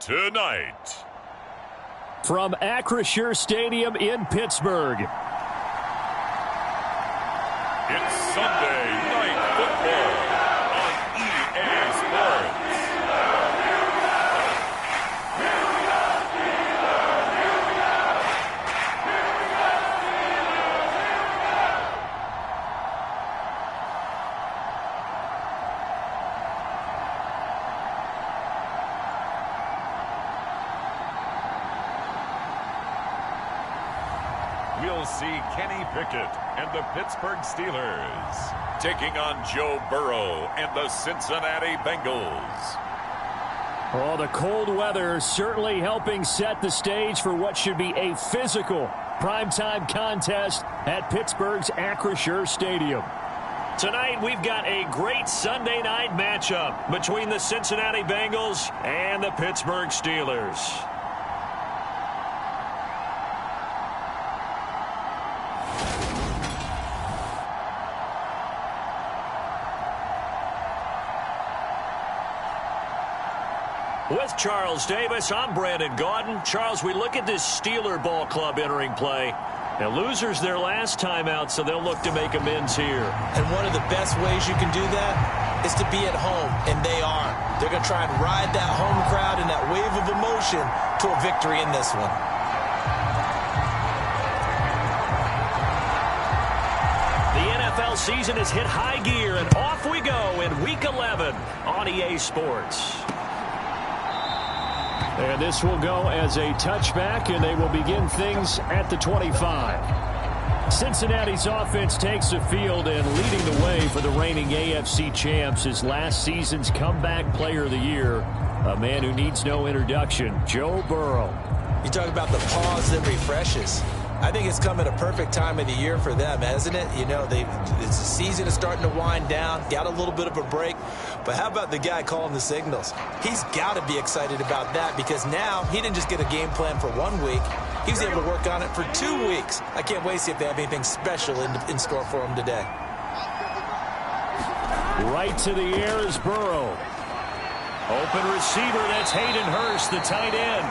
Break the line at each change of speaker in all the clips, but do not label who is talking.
tonight.
From Acrisure Stadium in Pittsburgh.
It's Sunday Night Football on EA Sports. We'll see Kenny Pickett and the Pittsburgh Steelers taking on Joe Burrow and the Cincinnati Bengals.
Oh, the cold weather certainly helping set the stage for what should be a physical primetime contest at Pittsburgh's Acrisure Stadium. Tonight, we've got a great Sunday night matchup between the Cincinnati Bengals and the Pittsburgh Steelers. With Charles Davis, I'm Brandon Gaudin. Charles, we look at this Steeler ball club entering play. Now, losers their last time out, so they'll look to make amends here.
And one of the best ways you can do that is to be at home, and they are. They're going to try and ride that home crowd and that wave of emotion to a victory in this one.
The NFL season has hit high gear, and off we go in Week 11 on EA Sports. And this will go as a touchback, and they will begin things at the 25. Cincinnati's offense takes the field, and leading the way for the reigning AFC champs is last season's comeback player of the year, a man who needs no introduction, Joe Burrow.
You talk about the pause that refreshes. I think it's come at a perfect time of the year for them, hasn't it? You know, the season is starting to wind down, got a little bit of a break. But how about the guy calling the signals? He's got to be excited about that because now he didn't just get a game plan for 1 week. He was able to work on it for 2 weeks. I can't wait to see if they have anything special in store for him today.
Right to the air is Burrow. Open receiver, that's Hayden Hurst, the tight end.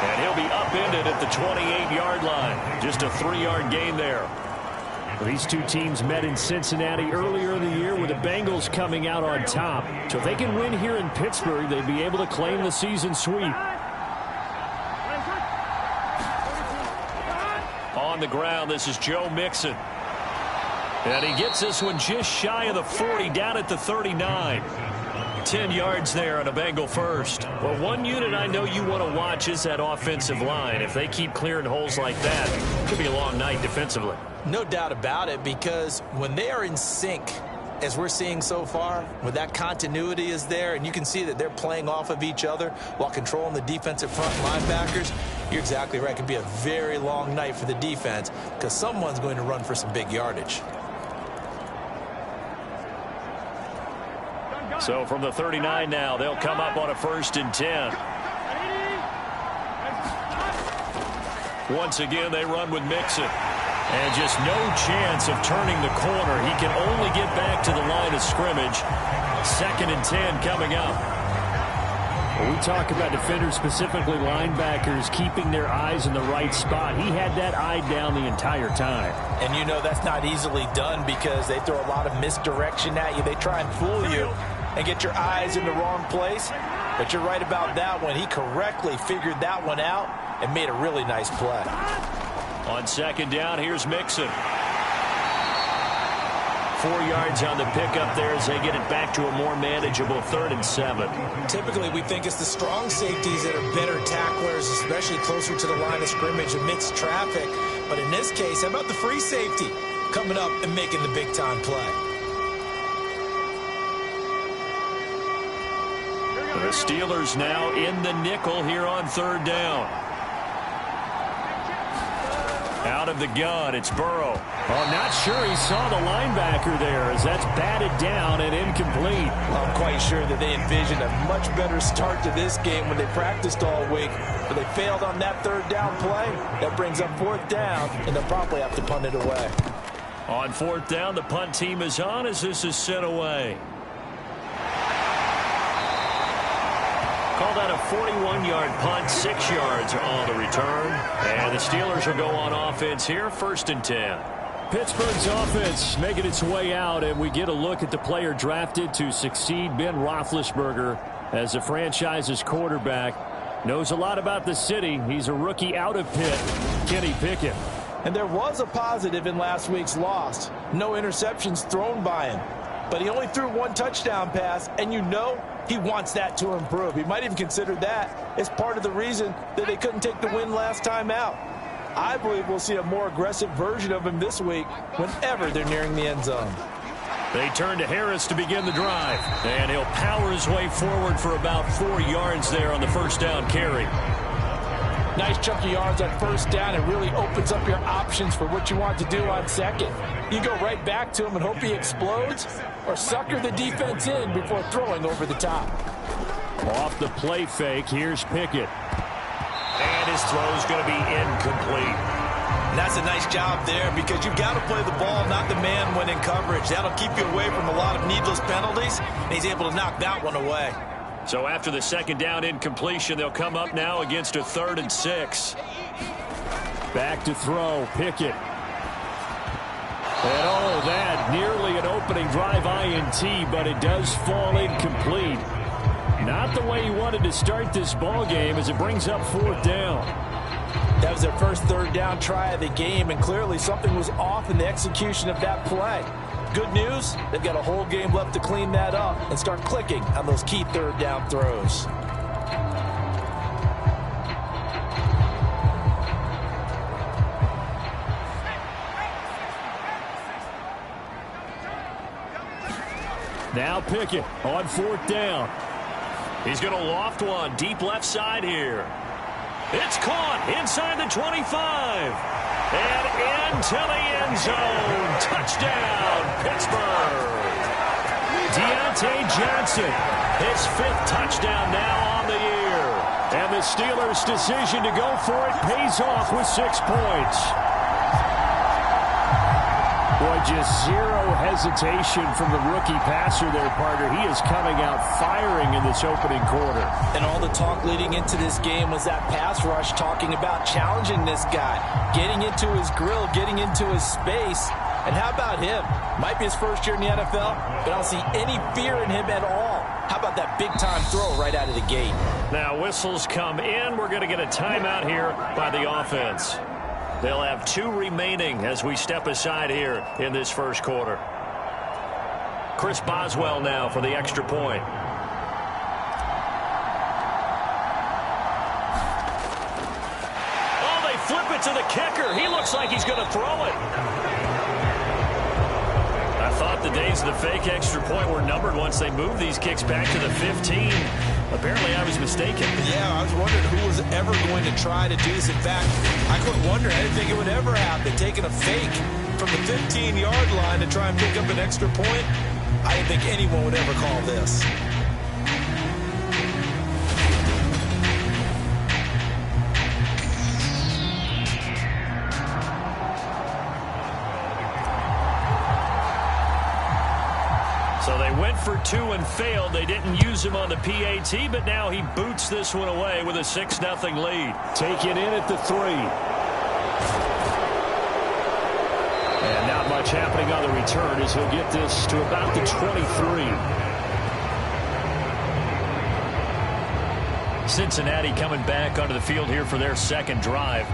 And he'll be upended at the 28-yard line. Just a 3-yard gain there. These two teams met in Cincinnati earlier in the year with the Bengals coming out on top. So if they can win here in Pittsburgh, they'd be able to claim the season sweep. On the ground, this is Joe Mixon. And he gets this one just shy of the 40, down at the 39. 10 yards there on a Bengal first. Well, one unit I know you want to watch is that offensive line. If they keep clearing holes like that, it could be a long night defensively.
No doubt about it, because when they are in sync, as we're seeing so far, when that continuity is there, and you can see that they're playing off of each other while controlling the defensive front linebackers, you're exactly right. It could be a very long night for the defense because someone's going to run for some big yardage.
So from the 39 now, they'll come up on a 1st and 10. Once again, they run with Mixon. And just no chance of turning the corner. He can only get back to the line of scrimmage. 2nd and 10 coming up. When we talk about defenders, specifically linebackers, keeping their eyes in the right spot, he had that eye down the entire time.
And you know that's not easily done because they throw a lot of misdirection at you. They try and fool you and get your eyes in the wrong place. But you're right about that one. He correctly figured that one out and made a really nice play.
On 2nd down, here's Mixon. 4 yards on the pickup there as they get it back to a more manageable 3rd and 7.
Typically, we think it's the strong safeties that are better tacklers, especially closer to the line of scrimmage amidst traffic. But in this case, how about the free safety coming up and making the big-time play?
The Steelers now in the nickel here on 3rd down. Out of the gun, it's Burrow. Oh, not sure he saw the linebacker there as that's batted down and incomplete.
I'm quite sure that they envisioned a much better start to this game when they practiced all week. But they failed on that 3rd down play. That brings up 4th down, and they'll probably have to punt it away.
On 4th down, the punt team is on as this is sent away. call that a 41-yard punt, 6 yards on the return. And the Steelers will go on offense here, 1st and 10.
Pittsburgh's offense making its way out, and we get a look at the player drafted to succeed Ben Roethlisberger as the franchise's quarterback. Knows a lot about the city. He's a rookie out of Pitt, Kenny Pickett.
And there was a positive in last week's loss. No interceptions thrown by him. But he only threw 1 touchdown pass, and you know he wants that to improve. He might even consider that as part of the reason that they couldn't take the win last time out. I believe we'll see a more aggressive version of him this week whenever they're nearing the end zone.
They turn to Harris to begin the drive. And he'll power his way forward for about 4 yards there on the 1st down carry.
Nice chunk of yards on 1st down. It really opens up your options for what you want to do on 2nd. You go right back to him and hope he explodes, or sucker the defense in before throwing over the top.
Off the play fake, here's Pickett.
And his throw's going to be incomplete.
And that's a nice job there, because you've got to play the ball, not the man when in coverage. That'll keep you away from a lot of needless penalties, and he's able to knock that one away.
So after the 2nd down incompletion, they'll come up now against a 3rd and 6.
Back to throw, Pickett. And oh, that nearly an opening drive INT, but it does fall incomplete. Not the way he wanted to start this ball game, as it brings up 4th down.
That was their first 3rd down try of the game, and clearly something was off in the execution of that play. Good news, they've got a whole game left to clean that up and start clicking on those key 3rd down throws.
Now Pickett on 4th down.
He's going to loft one deep left side here. It's caught inside the 25. And into the end zone. Touchdown, Pittsburgh. Deontay Johnson, his 5th touchdown now on the year.
And the Steelers' decision to go for it pays off with 6 points. Boy, just zero hesitation from the rookie passer there, partner. He is coming out firing in this opening quarter.
And all the talk leading into this game was that pass rush, talking about challenging this guy, getting into his grill, getting into his space. And how about him? Might be his first year in the NFL, but I don't see any fear in him at all. How about that big-time throw right out of the gate?
Now whistles come in. We're going to get a timeout here by the offense. They'll have 2 remaining as we step aside here in this first quarter. Chris Boswell now for the extra point. Oh, they flip it to the kicker. He looks like he's going to throw it. I thought the days of the fake extra point were numbered once they moved these kicks back to the 15. Apparently, I was mistaken.
Yeah, I was wondering who was ever going to try to do this. In fact, I couldn't wonder. I didn't think it would ever happen. Taking a fake from the 15-yard line to try and pick up an extra point, I didn't think anyone would ever call this.
So they went for 2 and failed. They didn't use him on the PAT, but now he boots this one away with a 6-0 lead.
Taken in at the 3. And not much happening on the return as he'll get this to about the 23.
Cincinnati coming back onto the field here for their 2nd drive.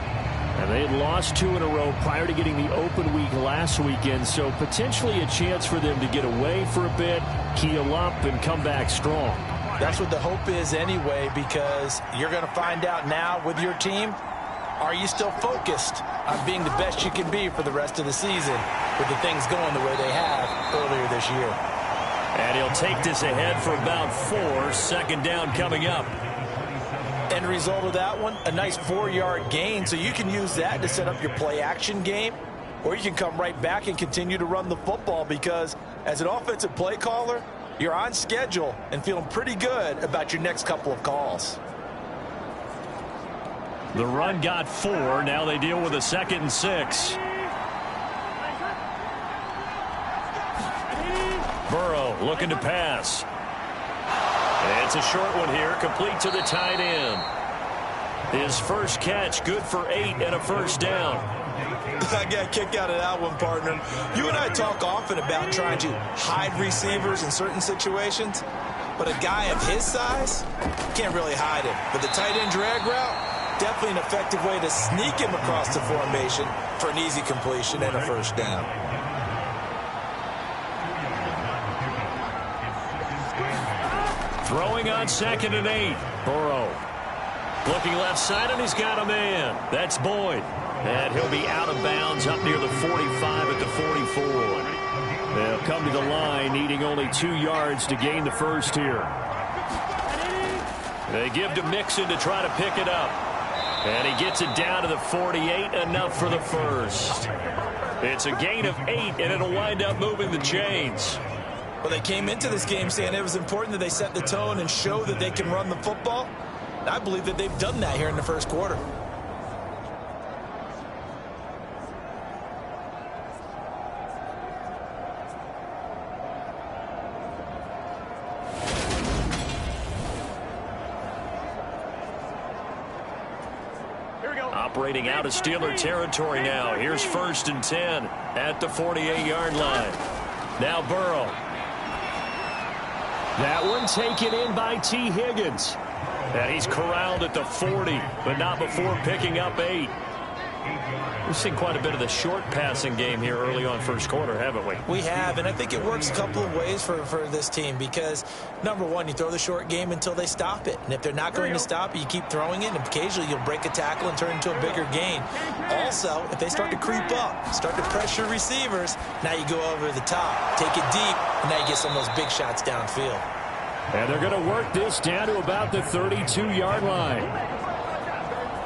And they had lost 2 in a row prior to getting the open week last weekend, so potentially a chance for them to get away for a bit, heal up, and come back strong.
That's what the hope is anyway, because you're going to find out now with your team, are you still focused on being the best you can be for the rest of the season with the things going the way they have earlier this year?
And he'll take this ahead for about 4. 2nd down coming up.
End result of that one, a nice 4-yard gain, so you can use that to set up your play-action game, or you can come right back and continue to run the football, because as an offensive play caller, you're on schedule and feeling pretty good about your next couple of calls.
The run got 4. Now they deal with a 2nd and 6. Burrow looking to pass.
It's a short one here, complete to the tight end. His first catch, good for 8 and a first down.
I got a kick out of that one, partner. You and I talk often about trying to hide receivers in certain situations, but a guy of his size can't really hide him. But the tight end drag route, definitely an effective way to sneak him across the formation for an easy completion and a first down.
Throwing on 2nd and 8. Burrow looking left side, and he's got a man. That's Boyd. And he'll be out of bounds up near the 45 at the 44. They'll come to the line needing only 2 yards to gain the first here. They give to Mixon to try to pick it up. And he gets it down to the 48, enough for the first. It's a gain of 8, and it'll wind up moving the chains.
Well, they came into this game saying it was important that they set the tone and show that they can run the football. And I believe that they've done that here in the first quarter.
Operating out of Steeler territory now. Here's 1st and 10 at the 48-yard line. Now Burrow.
That one taken in by T. Higgins.
And he's corralled at the 40, but not before picking up 8. We've seen quite a bit of the short passing game here early on first quarter, haven't we?
We have, and I think it works a couple of ways for this team because, number one, you throw the short game until they stop it. And if they're not going to stop it, you keep throwing it, and occasionally you'll break a tackle and turn into a bigger gain. Also, if they start to creep up, start to pressure receivers, now you go over the top, take it deep, and now you get some of those big shots downfield.
And they're going to work this down to about the 32-yard line.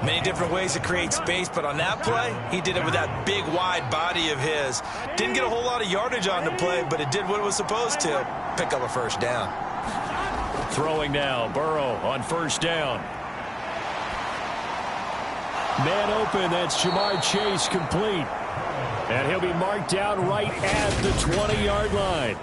Many different ways to create space, but on that play, he did it with that big, wide body of his. Didn't get a whole lot of yardage on the play, but it did what it was supposed to. Pick up a first down.
Throwing now, Burrow on first down.
Man open, that's Jamar Chase complete. And he'll be marked down right at the 20-yard line.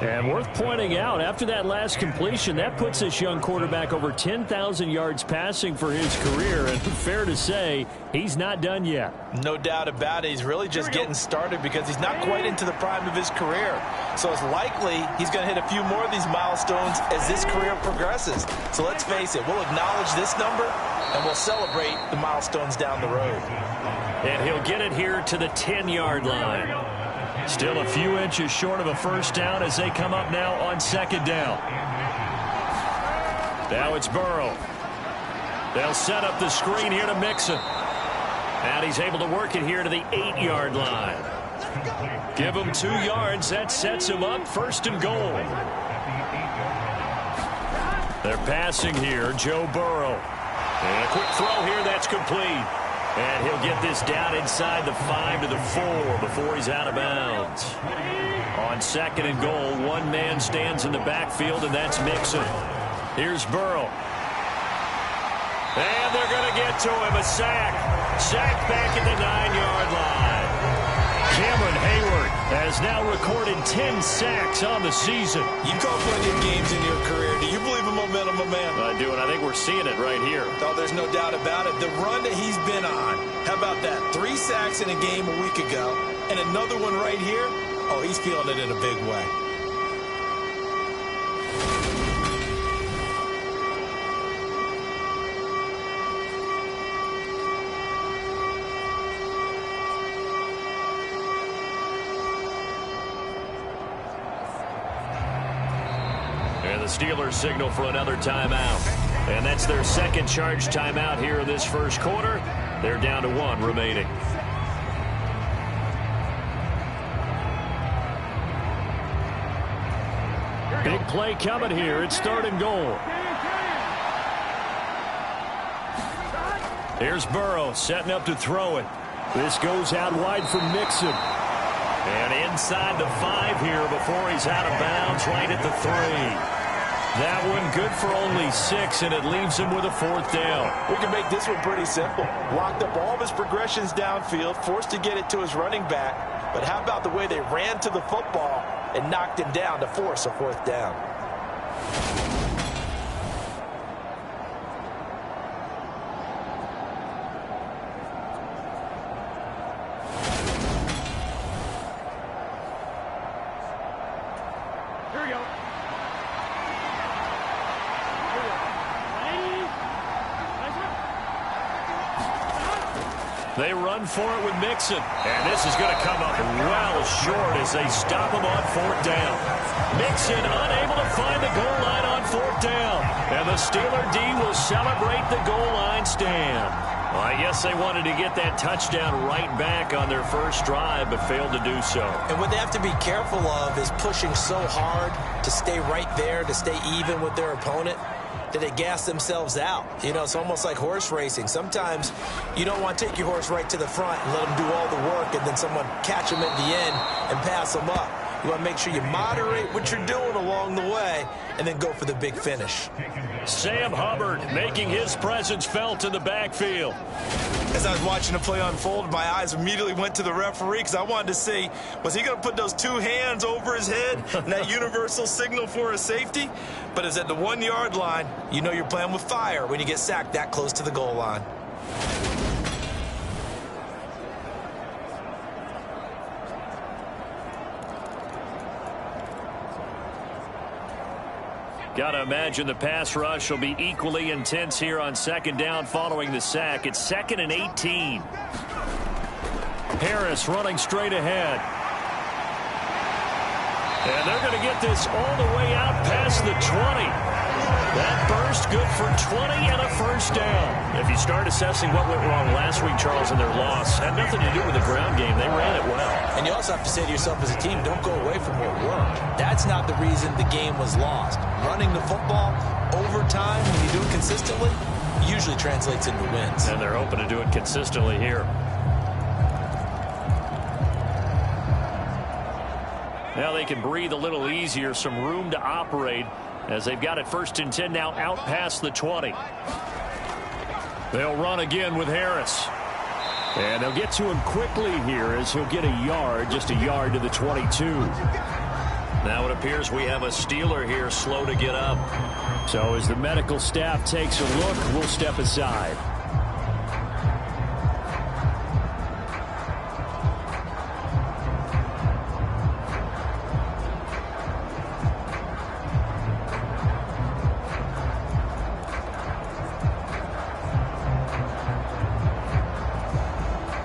And worth pointing out, after that last completion, that puts this young quarterback over 10,000 yards passing for his career. And fair to say, he's not done yet.
No doubt about it. He's really just getting started because he's not quite into the prime of his career. So it's likely he's going to hit a few more of these milestones as this career progresses. So let's face it, we'll acknowledge this number and we'll celebrate the milestones down the road.
And he'll get it here to the 10-yard line. Still a few inches short of a first down as they come up now on second down. Now it's Burrow. They'll set up the screen here to Mixon. And he's able to work it here to the 8-yard line. Give him 2 yards. That sets him up first and goal. They're passing here. Joe Burrow. And a quick throw here. That's complete. And he'll get this down inside the 5 to the 4 before he's out of bounds. On second and goal, one man stands in the backfield, and that's Mixon. Here's Burrow. And they're going to get to him. A sack. Sack back at the 9-yard line. Cameron Hayward has now recorded 10 sacks on the season.
You've called plenty of games in your career. Do you believe in momentum, my man?
I do, and I think we're seeing it right here.
Oh, there's no doubt about it. The run that he's been on. How about that? 3 sacks in a game a week ago, and another one right here. Oh, he's feeling it in a big way.
Steelers signal for another timeout. And that's their second charge timeout here in this first quarter. They're down to 1 remaining.
Big play coming here. It's 3rd and goal.
Here's Burrow setting up to throw it.
This goes out wide for Mixon.
And inside the 5 here before he's out of bounds right at the 3. That one good for only 6, and it leaves him with a 4th down.
We can make this one pretty simple. Locked up all of his progressions downfield, forced to get it to his running back. But how about the way they ran to the football and knocked him down to force a 4th down?
They run for it with Mixon. And this is going to come up well short as they stop him on 4th down. Mixon unable to find the goal line on 4th down. And the Steeler D will celebrate the goal line stand. Well, I guess they wanted to get that touchdown right back on their first drive, but failed to do so.
And what they have to be careful of is pushing so hard to stay right there, to stay even with their opponent, that they gas themselves out. You know, it's almost like horse racing. Sometimes you don't want to take your horse right to the front and let them do all the work and then someone catch them at the end and pass them up. You want to make sure you moderate what you're doing along the way and then go for the big finish.
Sam Hubbard making his presence felt in the backfield.
As I was watching the play unfold, my eyes immediately went to the referee because I wanted to see, was he going to put those 2 hands over his head and that universal signal for a safety? But it's at the 1-yard line. You know you're playing with fire when you get sacked that close to the goal line.
Got to imagine the pass rush will be equally intense here on 2nd down following the sack. It's 2nd and 18. Harris running straight ahead. And they're going to get this all the way out past the 20. That burst good for 20 and a 1st down. If you start assessing what went wrong last week, Charles, in their loss, had nothing to do with the ground game. They ran it well.
And you also have to say to yourself as a team, don't go away from what worked. That's not the reason the game was lost. Running the football over time, when you do it consistently, usually translates into wins.
And they're hoping to do it consistently here. Now they can breathe a little easier, some room to operate as they've got it 1st and 10 now out past the 20. They'll run again with Harris. And they'll get to him quickly here as he'll get a yard, just a yard to the 22. Now it appears we have a Steeler here slow to get up. So as the medical staff takes a look, we'll step aside.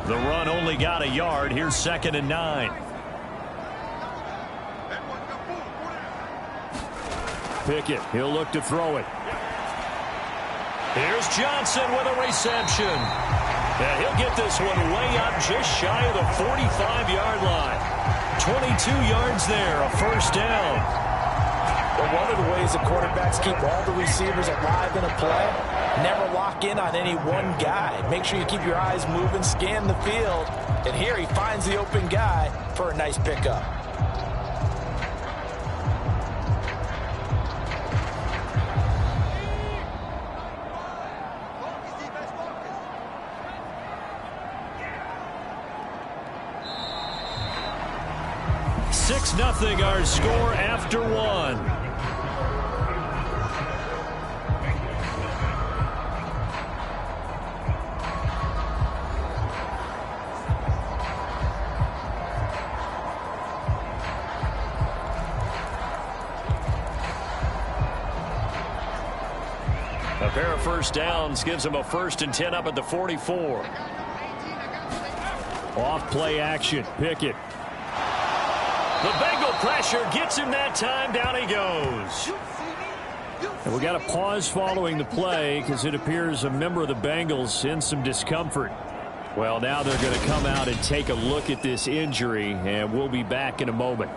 The run only got a yard. Here's 2nd and 9. Pickett, he'll look to throw it. Here's Johnson with a reception. And he'll get this one way up just shy of the 45-yard line. 22 yards there, a 1st down.
Well, one of the ways the quarterbacks keep all the receivers alive in a play, never lock in on any one guy. Make sure you keep your eyes moving, scan the field. And here he finds the open guy for a nice pickup.
Nothing our score after 1. A pair of 1st downs gives them a 1st and 10 up at the 44. Off play action. Pickett. The Bengal pressure gets him that time. Down he goes. And we got a pause following the play because it appears a member of the Bengals in some discomfort. Well, now they're going to come out and take a look at this injury, and we'll be back in a moment.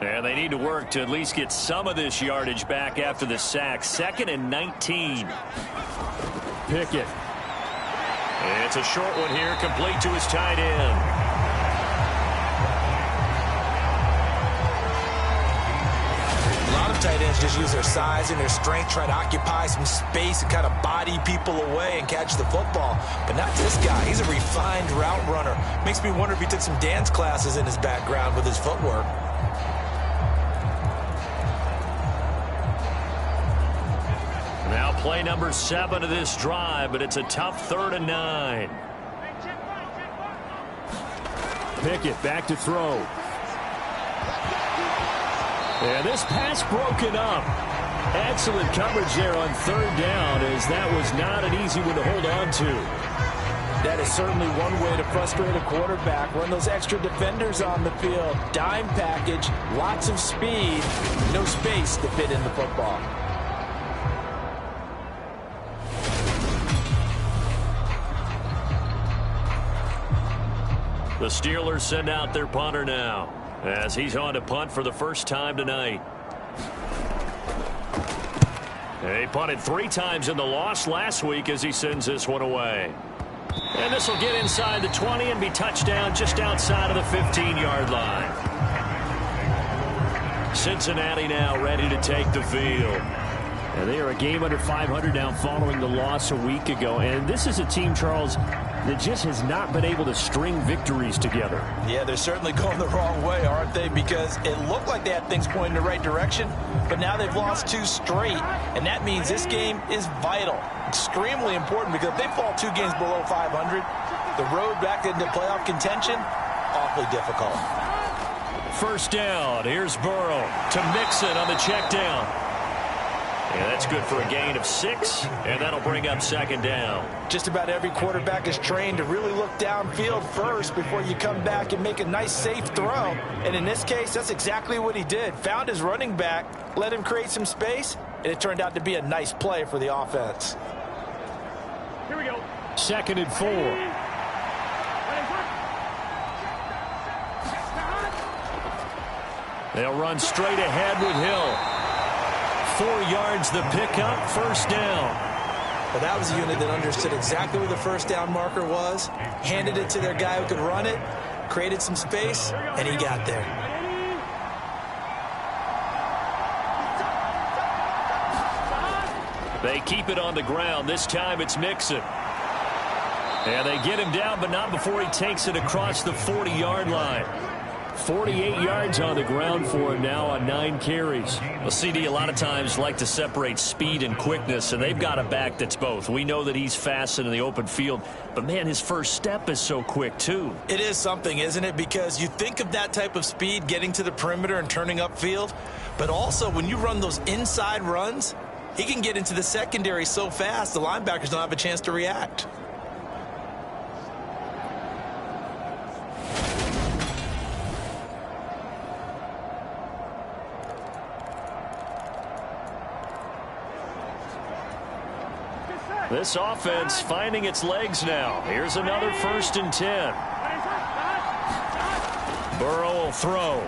And they need to work to at least get some of this yardage back after the sack. 2nd and 19. Pickett. It's a short one here, complete to his tight end.
A lot of tight ends just use their size and their strength, try to occupy some space and kind of body people away and catch the football. But not this guy. He's a refined route runner. Makes me wonder if he took some dance classes in his background with his footwork.
Now play number 7 of this drive, but it's a tough 3rd and 9. Pickett back to throw. And this pass broken up. Excellent coverage there on third down, as that was not an easy one to hold on to.
That is certainly one way to frustrate a quarterback. Run those extra defenders on the field. Dime package, lots of speed, no space to fit in the football.
The Steelers send out their punter now, as he's on to punt for the first time tonight. He punted 3 times in the loss last week as he sends this one away. And this will get inside the 20 and be touchdown just outside of the 15-yard line. Cincinnati now ready to take the field. And they are a game under 500 now following the loss a week ago. And this is a team, Charles, that just has not been able to string victories together.
Yeah, they're certainly going the wrong way, aren't they? Because it looked like they had things pointing in the right direction, but now they've lost 2 straight, and that means this game is vital, extremely important, because if they fall 2 games below 500, the road back into playoff contention, awfully difficult.
First down, here's Burrow to Mixon on the check down. And that's good for a gain of 6, and that'll bring up second down.
Just about every quarterback is trained to really look downfield first before you come back and make a nice, safe throw. And in this case, that's exactly what he did. Found his running back, let him create some space, and it turned out to be a nice play for the offense.
Here we go. 2nd and 4. They'll run straight ahead with Hill. 4 yards the pickup, first down.
Well, that was a unit that understood exactly where the first down marker was, handed it to their guy who could run it, created some space, and he got there.
They keep it on the ground. This time it's Mixon. And they get him down, but not before he takes it across the 40-yard line. 48 yards on the ground for him now on 9 carries. Well, CD, a lot of times like to separate speed and quickness, and they've got a back that's both. We know that he's fast in the open field, but, man, his first step is so quick, too.
It is something, isn't it? Because you think of that type of speed getting to the perimeter and turning upfield, but also when you run those inside runs, he can get into the secondary so fast the linebackers don't have a chance to react.
This offense finding its legs now. Here's another 1st and 10. Burrow will throw.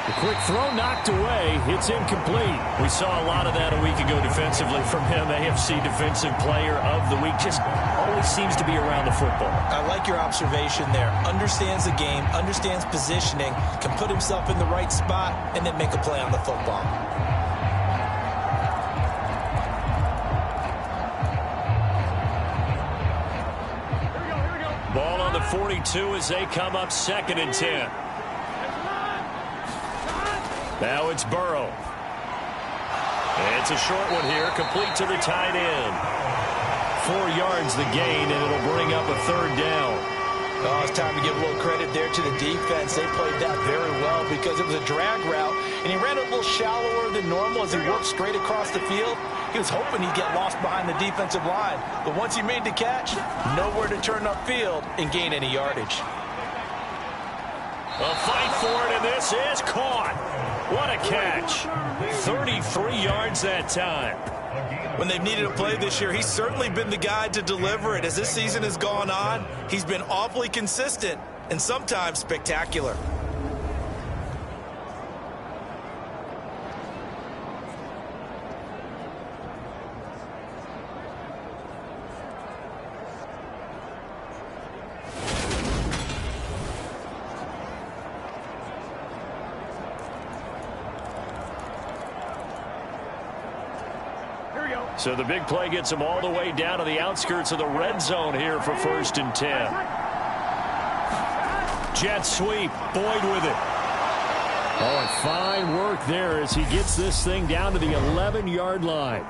The quick throw knocked away. It's incomplete. We saw a lot of that a week ago defensively from him. AFC Defensive Player of the Week. Just always seems to be around the football.
I like your observation there. Understands the game, understands positioning, can put himself in the right spot, and then make a play on the football.
Ball on the 42 as they come up 2nd and 10. Now it's Burrow. It's a short one here, complete to the tight end. 4 yards the gain, and it'll bring up a 3rd down.
Oh, it's time to give a little credit there to the defense. They played that very well because it was a drag route, and he ran a little shallower than normal as he worked straight across the field. He was hoping he'd get lost behind the defensive line, but once he made the catch, nowhere to turn upfield and gain any yardage.
A fight for it, and this is caught. What a catch. 33 yards that time.
When they've needed a play this year, he's certainly been the guy to deliver it. As this season has gone on, he's been awfully consistent and sometimes spectacular.
So the big play gets him all the way down to the outskirts of the red zone here for 1st and 10. Jet sweep. Boyd with it. Oh, and fine work there as he gets this thing down to the 11-yard line.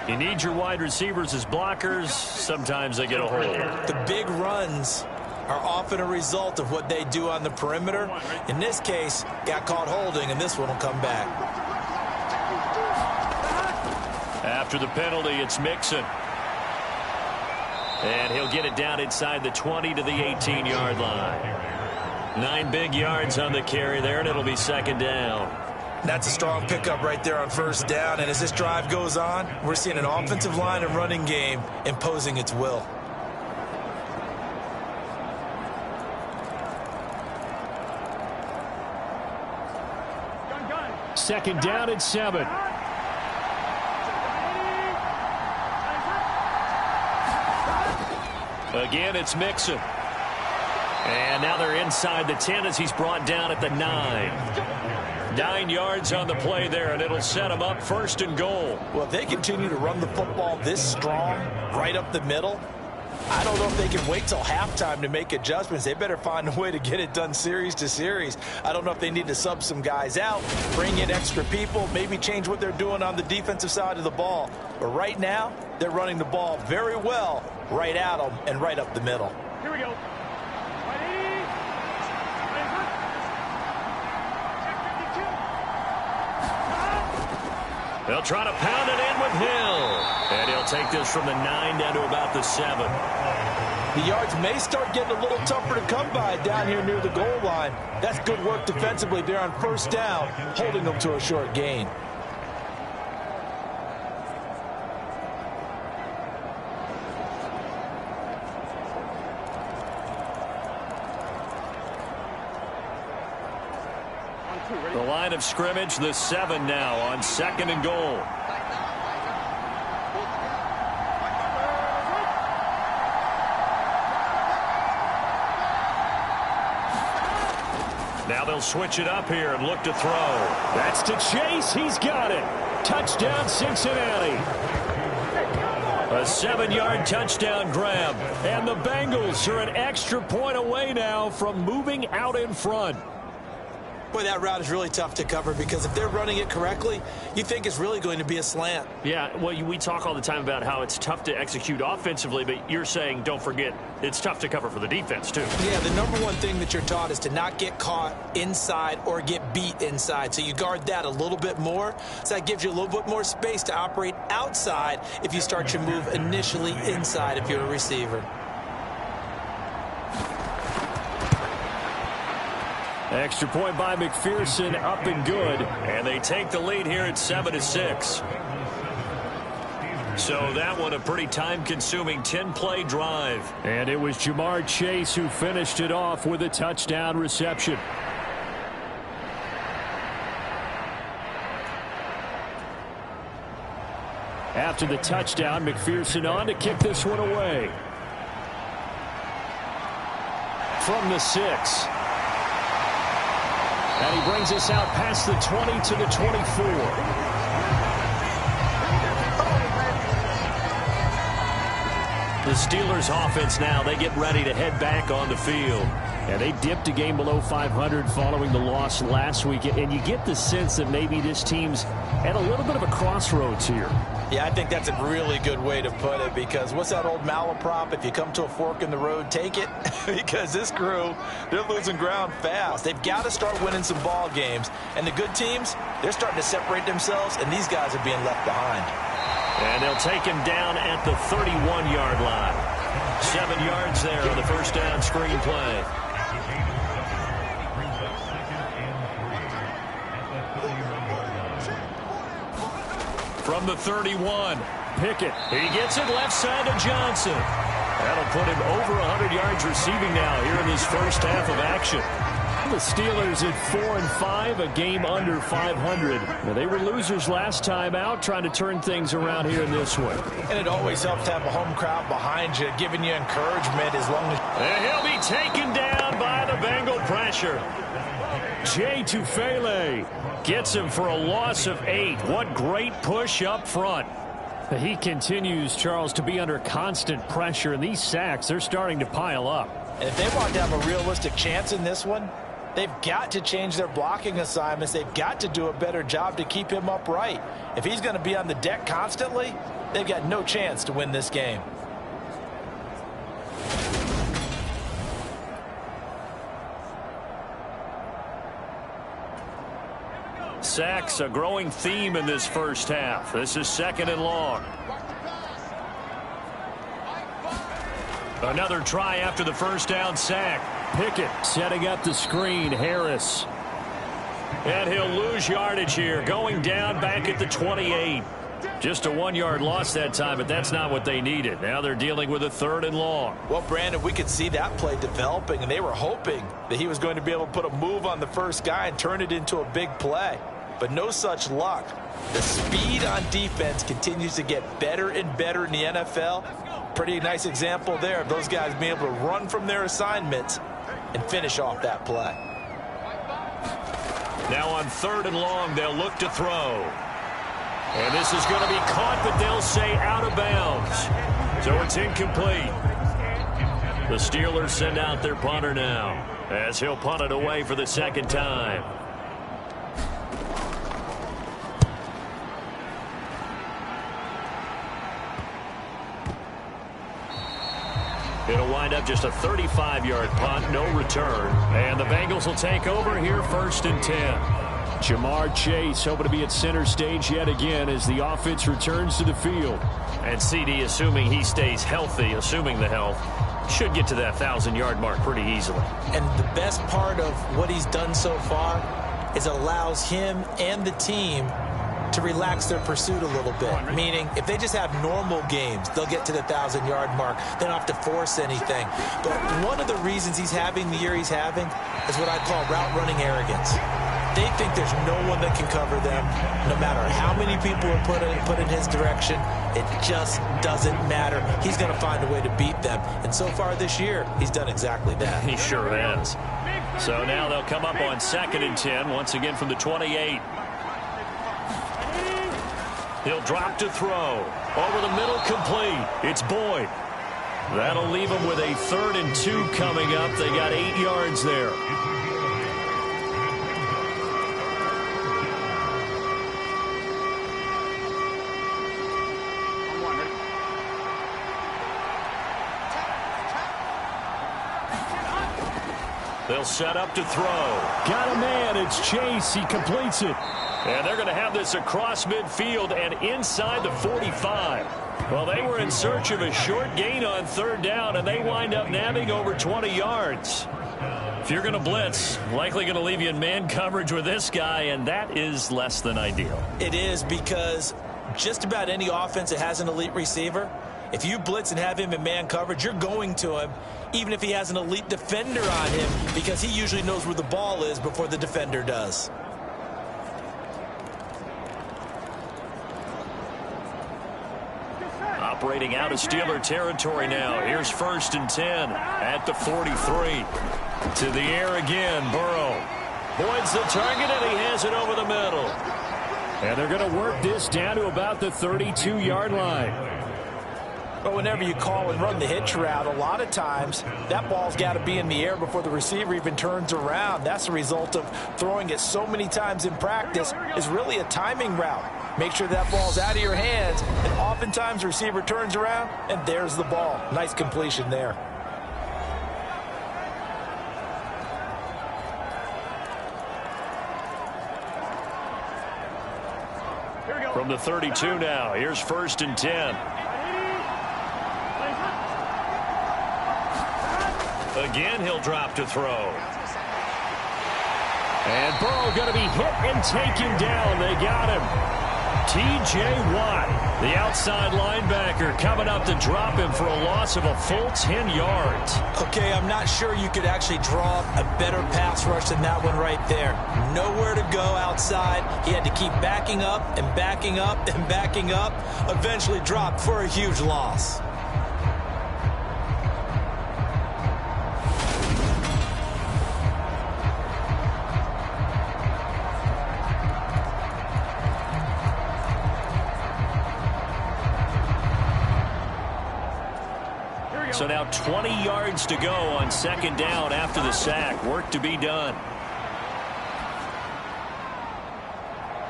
You need your wide receivers as blockers. Sometimes they get a hold.
The big runs are often a result of what they do on the perimeter. In this case, got caught holding, and this one will come back.
After the penalty, it's Mixon. And he'll get it down inside the 20 to the 18-yard line. 9 big yards on the carry there, and it'll be second down.
That's a strong pickup right there on first down. And as this drive goes on, we're seeing an offensive line and running game imposing its will.
Second down and 7. Again, it's Mixon. And now they're inside the 10 as he's brought down at the 9. 9 yards on the play there, and it'll set him up first and goal.
Well, if they continue to run the football this strong right up the middle, I don't know if they can wait till halftime to make adjustments. They better find a way to get it done series to series. I don't know if they need to sub some guys out, bring in extra people, maybe change what they're doing on the defensive side of the ball. But right now, they're running the ball very well right at them and right up the middle.
Here we go.
They'll try to pound it in with Hill. And he'll take this from the 9 down to about the 7.
The yards may start getting a little tougher to come by down here near the goal line. That's good work defensively there on first down, holding them to a short gain.
The line of scrimmage, the 7 now on second and goal. Now they'll switch it up here and look to throw. That's to Chase. He's got it. Touchdown, Cincinnati. A 7-yard touchdown grab. And the Bengals are an extra point away now from moving out in front.
Boy, that route is really tough to cover because if they're running it correctly, you think it's really going to be a slant.
Yeah, well, we talk all the time about how it's tough to execute offensively, but you're saying, don't forget, it's tough to cover for the defense, too.
Yeah, the number one thing that you're taught is to not get caught inside or get beat inside. So you guard that a little bit more. So that gives you a little bit more space to operate outside if you start your move initially inside if you're a receiver.
Extra point by McPherson, up and good. And they take the lead here at 7-6. So that one a pretty time-consuming 10-play drive. And it was Jamar Chase who finished it off with a touchdown reception. After the touchdown, McPherson on to kick this one away. From the 6. And he brings us out past the 20 to the 24. The Steelers offense now, they get ready to head back on the field. And they dipped a game below 500 following the loss last week. And you get the sense that maybe this team's at a little bit of a crossroads here.
Yeah, I think that's a really good way to put it because what's that old malaprop? If you come to a fork in the road, take it. Because this crew, they're losing ground fast. They've got to start winning some ball games. And the good teams, they're starting to separate themselves, and these guys are being left behind.
And they'll take him down at the 31-yard line. 7 yards there on the first down screen play. From the 31, Pickett. He gets it left side to Johnson. That'll put him over 100 yards receiving now here in this first half of action. The Steelers at 4-5, a game under 500. Now, they were losers last time out, trying to turn things around here in this one.
And it always helps to have a home crowd behind you, giving you encouragement as long as...
And he'll be taken down by the Bengal pressure. Jay Tufele gets him for a loss of 8. What great push up front. He continues, Charles, to be under constant pressure, and these sacks, they're starting to pile up.
And if they want to have a realistic chance in this one, They've got to change their blocking assignments. They've got to do a better job to keep him upright. If he's going to be on the deck constantly, they've got no chance to win this game.
Sacks, a growing theme in this first half. This is 2nd and long. Another try after the first down sack. Pickett setting up the screen. Harris. And he'll lose yardage here. Going down back at the 28. Just a 1-yard loss that time, but that's not what they needed. Now they're dealing with a 3rd and long.
Well, Brandon, we could see that play developing, and they were hoping that he was going to be able to put a move on the first guy and turn it into a big play. But no such luck. The speed on defense continues to get better and better in the NFL. Pretty nice example there of those guys being able to run from their assignments and finish off that play.
Now on 3rd and long, they'll look to throw. And this is going to be caught, but they'll say out of bounds. So it's incomplete. The Steelers send out their punter now, as he'll punt it away for the 2nd time. It'll wind up just a 35-yard punt, no return. And the Bengals will take over here 1st and 10. Jamar Chase hoping to be at center stage yet again as the offense returns to the field. And CD, assuming he stays healthy, assuming the health, should get to that 1,000-yard mark pretty easily.
And the best part of what he's done so far is it allows him and the team to relax their pursuit a little bit. Meaning, if they just have normal games, they'll get to the 1,000-yard mark. They don't have to force anything. But one of the reasons he's having the year he's having is what I call route running arrogance. They think there's no one that can cover them. No matter how many people are put in his direction, it just doesn't matter. He's going to find a way to beat them. And so far this year, he's done exactly that.
He sure has. So now they'll come up on 2nd and 10, once again from the 28. He'll drop to throw. Over the middle, complete. It's Boyd. That'll leave him with a 3rd and 2 coming up. They got 8 yards there. They'll set up to throw. Got a man. It's Chase. He completes it. And they're going to have this across midfield and inside the 45. Well, they were in search of a short gain on 3rd down, and they wind up nabbing over 20 yards. If you're going to blitz, likely going to leave you in man coverage with this guy, and that is less than ideal.
It is, because just about any offense that has an elite receiver, if you blitz and have him in man coverage, you're going to him, even if he has an elite defender on him, because he usually knows where the ball is before the defender does.
Operating out of Steeler territory now. Here's 1st and 10 at the 43. To the air again, Burrow. Boyd's the target, and he has it over the middle. And they're going to work this down to about the 32-yard line.
But whenever you call and run the hitch route, a lot of times that ball's got to be in the air before the receiver even turns around. That's the result of throwing it so many times in practice. Is really a timing route. Make sure that ball's out of your hands, and oftentimes the receiver turns around, and there's the ball. Nice completion there.
From the 32 now, here's 1st and 10. Again, he'll drop to throw. And Burrow going to be hit and taken down. They got him. T.J. Watt, the outside linebacker, coming up to drop him for a loss of a full 10 yards.
Okay, I'm not sure you could actually draw a better pass rush than that one right there. Nowhere to go outside. He had to keep backing up and backing up and backing up. Eventually dropped for a huge loss.
So now 20 yards to go on 2nd down after the sack. Work to be done.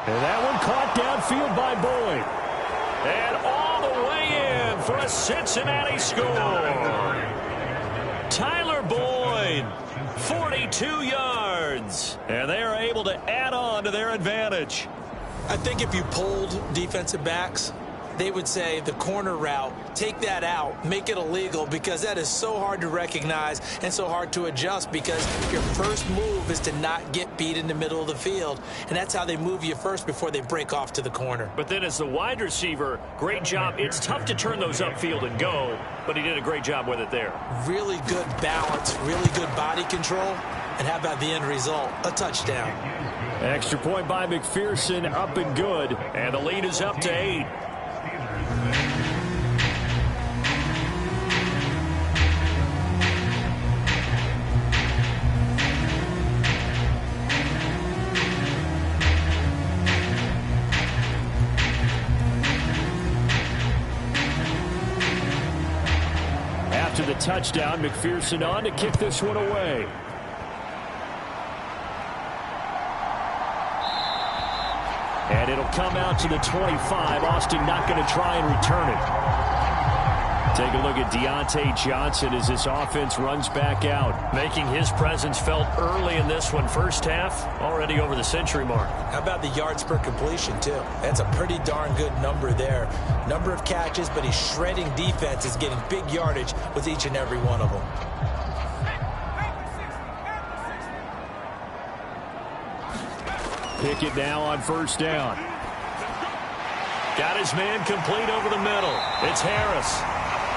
And that one caught downfield by Boyd. And all the way in for a Cincinnati score. Tyler Boyd, 42 yards. And they are able to add on to their advantage.
I think if you polled defensive backs, they would say the corner route, take that out, make it illegal, because that is so hard to recognize and so hard to adjust, because your first move is to not get beat in the middle of the field, and that's how they move you first before they break off to the corner.
But then as the wide receiver, great job. It's tough to turn those upfield and go, but he did a great job with it there.
Really good balance, really good body control, and how about the end result? A touchdown.
Extra point by McPherson, up and good, and the lead is up to 8. After the touchdown, McPherson on to kick this one away. And it'll come out to the 25. Austin not going to try and return it. Take a look at Deontay Johnson as this offense runs back out, making his presence felt early in this one. First half, already over the century mark.
How about the yards per completion, too? That's a pretty darn good number there. Number of catches, but he's shredding defenses, getting big yardage with each and every one of them.
Pickett now on first down. Got his man complete over the middle. It's Harris.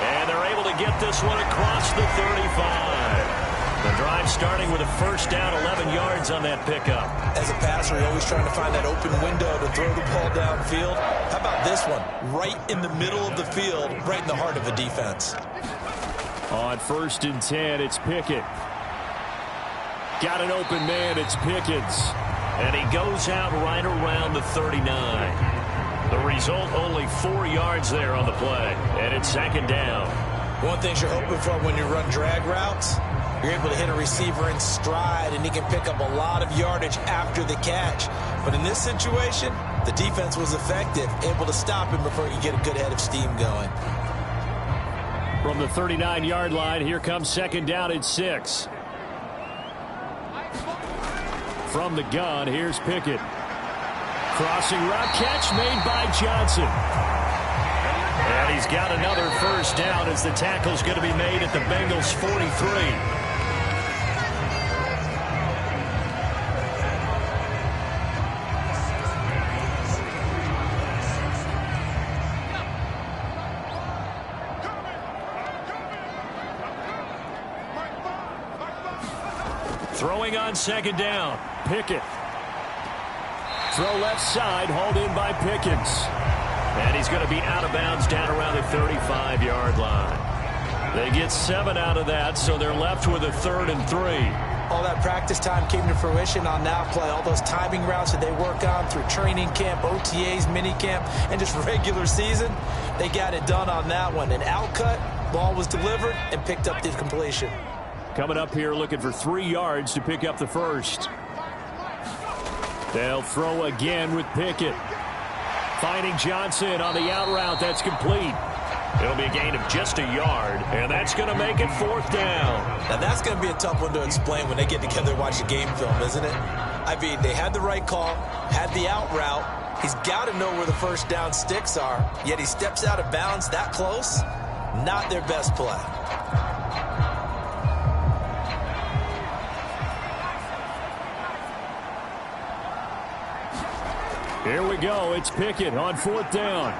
And they're able to get this one across the 35. The drive starting with a first down, 11 yards on that pickup.
As a passer, you're always trying to find that open window to throw the ball downfield. How about this one? Right in the middle of the field, right in the heart of the defense.
On first and 10, it's Pickett. Got an open man, it's Pickens. And he goes out right around the 39. The result, only 4 yards there on the play. And it's second down.
One thing you're hoping for when you run drag routes, you're able to hit a receiver in stride, and he can pick up a lot of yardage after the catch. But in this situation, the defense was effective, able to stop him before he get a good head of steam going.
From the 39-yard line, here comes second down at 6. From the gun, here's Pickett. Crossing route catch made by Johnson. And he's got another first down as the tackle's going to be made at the Bengals 43. Throwing on second down, Pickett. Throw left side, hauled in by Pickens. And he's going to be out of bounds down around the 35-yard line. They get 7 out of that, so they're left with a 3rd and 3.
All that practice time came to fruition on that play. All those timing routes that they work on through training camp, OTAs, minicamp, and just regular season, they got it done on that one. An outcut, ball was delivered, and picked up the completion.
Coming up here looking for 3 yards to pick up the first. They'll throw again with Pickett. Finding Johnson on the out route. That's complete. It'll be a gain of just a yard, and that's going to make it 4th down.
Now that's going to be a tough one to explain when they get together and watch the game film, isn't it? I mean, they had the right call, had the out route. He's got to know where the first down sticks are, yet he steps out of bounds that close. Not their best play.
Here we go. It's Pickett on 4th down.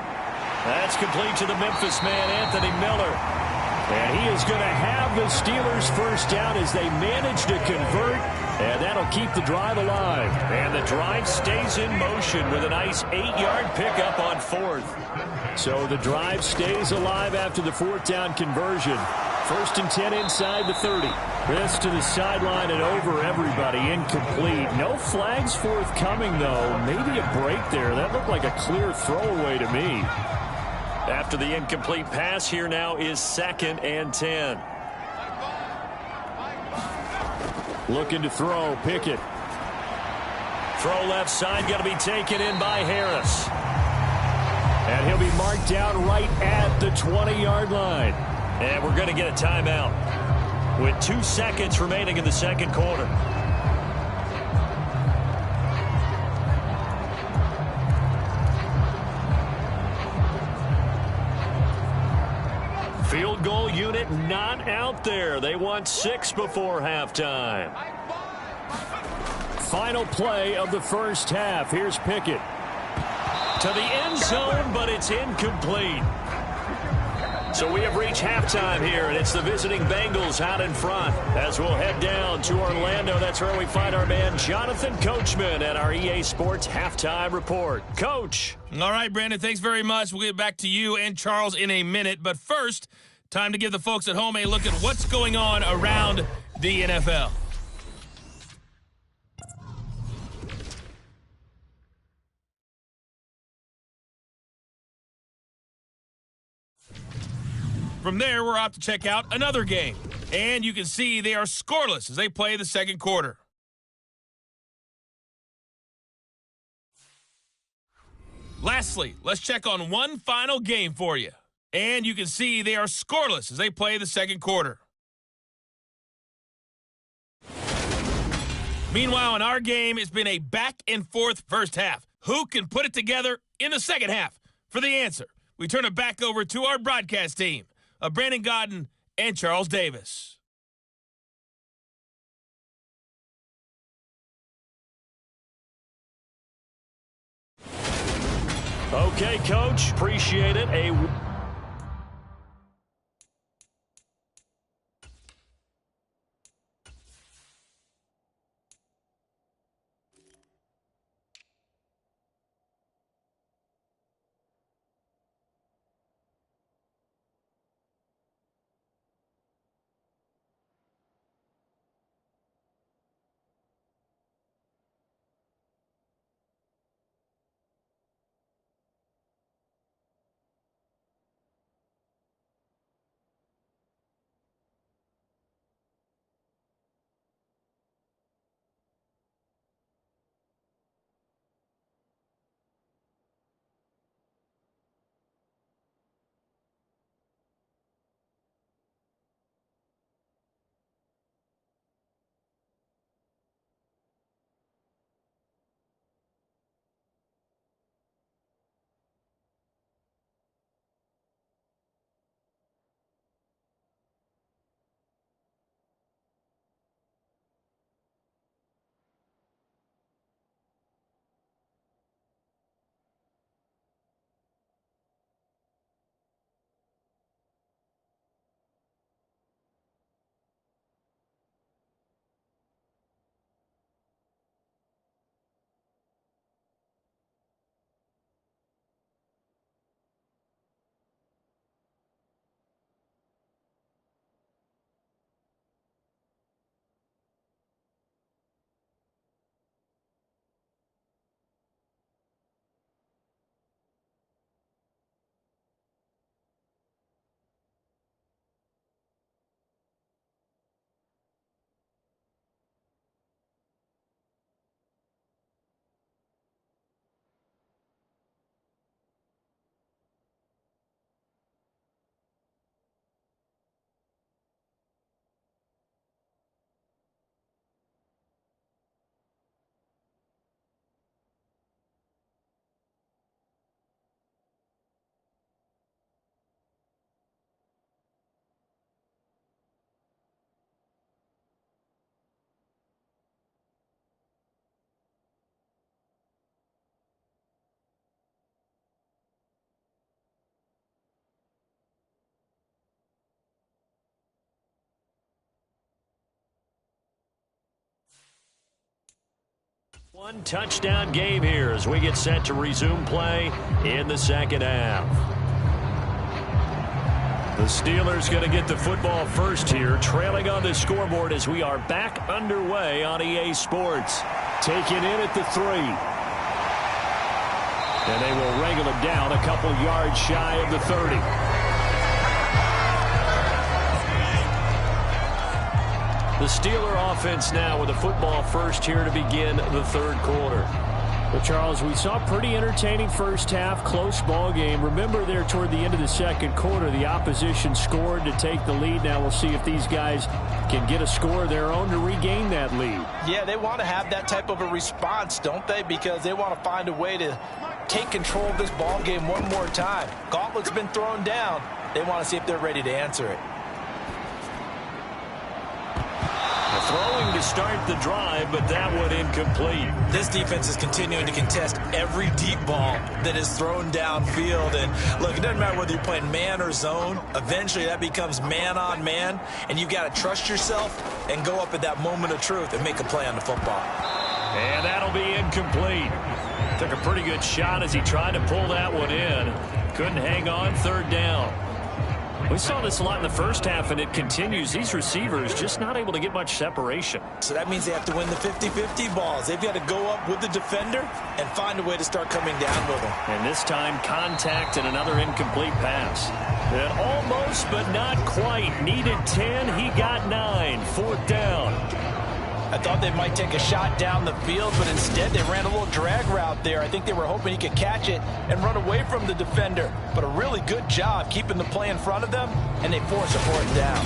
That's complete to the Memphis man, Anthony Miller. And he is going to have the Steelers first down as they manage to convert. And that'll keep the drive alive. And the drive stays in motion with a nice 8-yard pickup on 4th. So the drive stays alive after the 4th down conversion. 1st and 10 inside the 30. This to the sideline and over everybody. Incomplete. No flags forthcoming, though. Maybe a break there. That looked like a clear throwaway to me. After the incomplete pass, here now is 2nd and 10. Looking to throw, Pickett. Throw left side, going to be taken in by Harris. And he'll be marked down right at the 20-yard line. And we're going to get a timeout with 2 seconds remaining in the second quarter. Field goal unit not out there. They want 6 before halftime. Final play of the first half. Here's Pickett. To the end zone, but it's incomplete. So we have reached halftime here, and it's the visiting Bengals out in front. As we'll head down to Orlando, that's where we find our man Jonathan Coachman at our EA Sports Halftime Report. Coach.
All right, Brandon, thanks very much. We'll get back to you and Charles in a minute. But first, time to give the folks at home a look at what's going on around the NFL. From there, we're off to check out another game. And you can see they are scoreless as they play the second quarter. Lastly, let's check on one final game for you. And you can see they are scoreless as they play the second quarter. Meanwhile, in our game, it's been a back-and-forth first half. Who can put it together in the second half? For the answer, we turn it back over to our broadcast team of Brandon Godden and Charles Davis.
Okay, Coach. Appreciate it. One touchdown game here as we get set to resume play in the second half. The Steelers going to get the football first here, trailing on the scoreboard as we are back underway on EA Sports. Taken in at the 3. And they will wrangle it down a couple yards shy of the 30. The Steeler offense now with a football first here to begin the third quarter.
Well, Charles, we saw a pretty entertaining first half, close ball game. Remember there toward the end of the second quarter, the opposition scored to take the lead. Now we'll see if these guys can get a score of their own to regain that lead.
Yeah, they want to have that type of a response, don't they? Because they want to find a way to take control of this ball game one more time. Gauntlet's been thrown down. They want to see if they're ready to answer it.
Throwing to start the drive, but that one incomplete.
This defense is continuing to contest every deep ball that is thrown downfield. And look, it doesn't matter whether you're playing man or zone. Eventually that becomes man on man, and you got to trust yourself and go up at that moment of truth and make a play on the football.
And that'll be incomplete. Took a pretty good shot as he tried to pull that one in. Couldn't hang on, third down. We saw this a lot in the first half, and it continues. These receivers just not able to get much separation.
So that means they have to win the 50-50 balls. They've got to go up with the defender and find a way to start coming down with them.
And this time, contact and another incomplete pass. And almost, but not quite. Needed 10. He got 9. Fourth down.
I thought they might take a shot down the field, but instead they ran a little drag route there. I think they were hoping he could catch it and run away from the defender. But a really good job keeping the play in front of them, and they force a fourth down.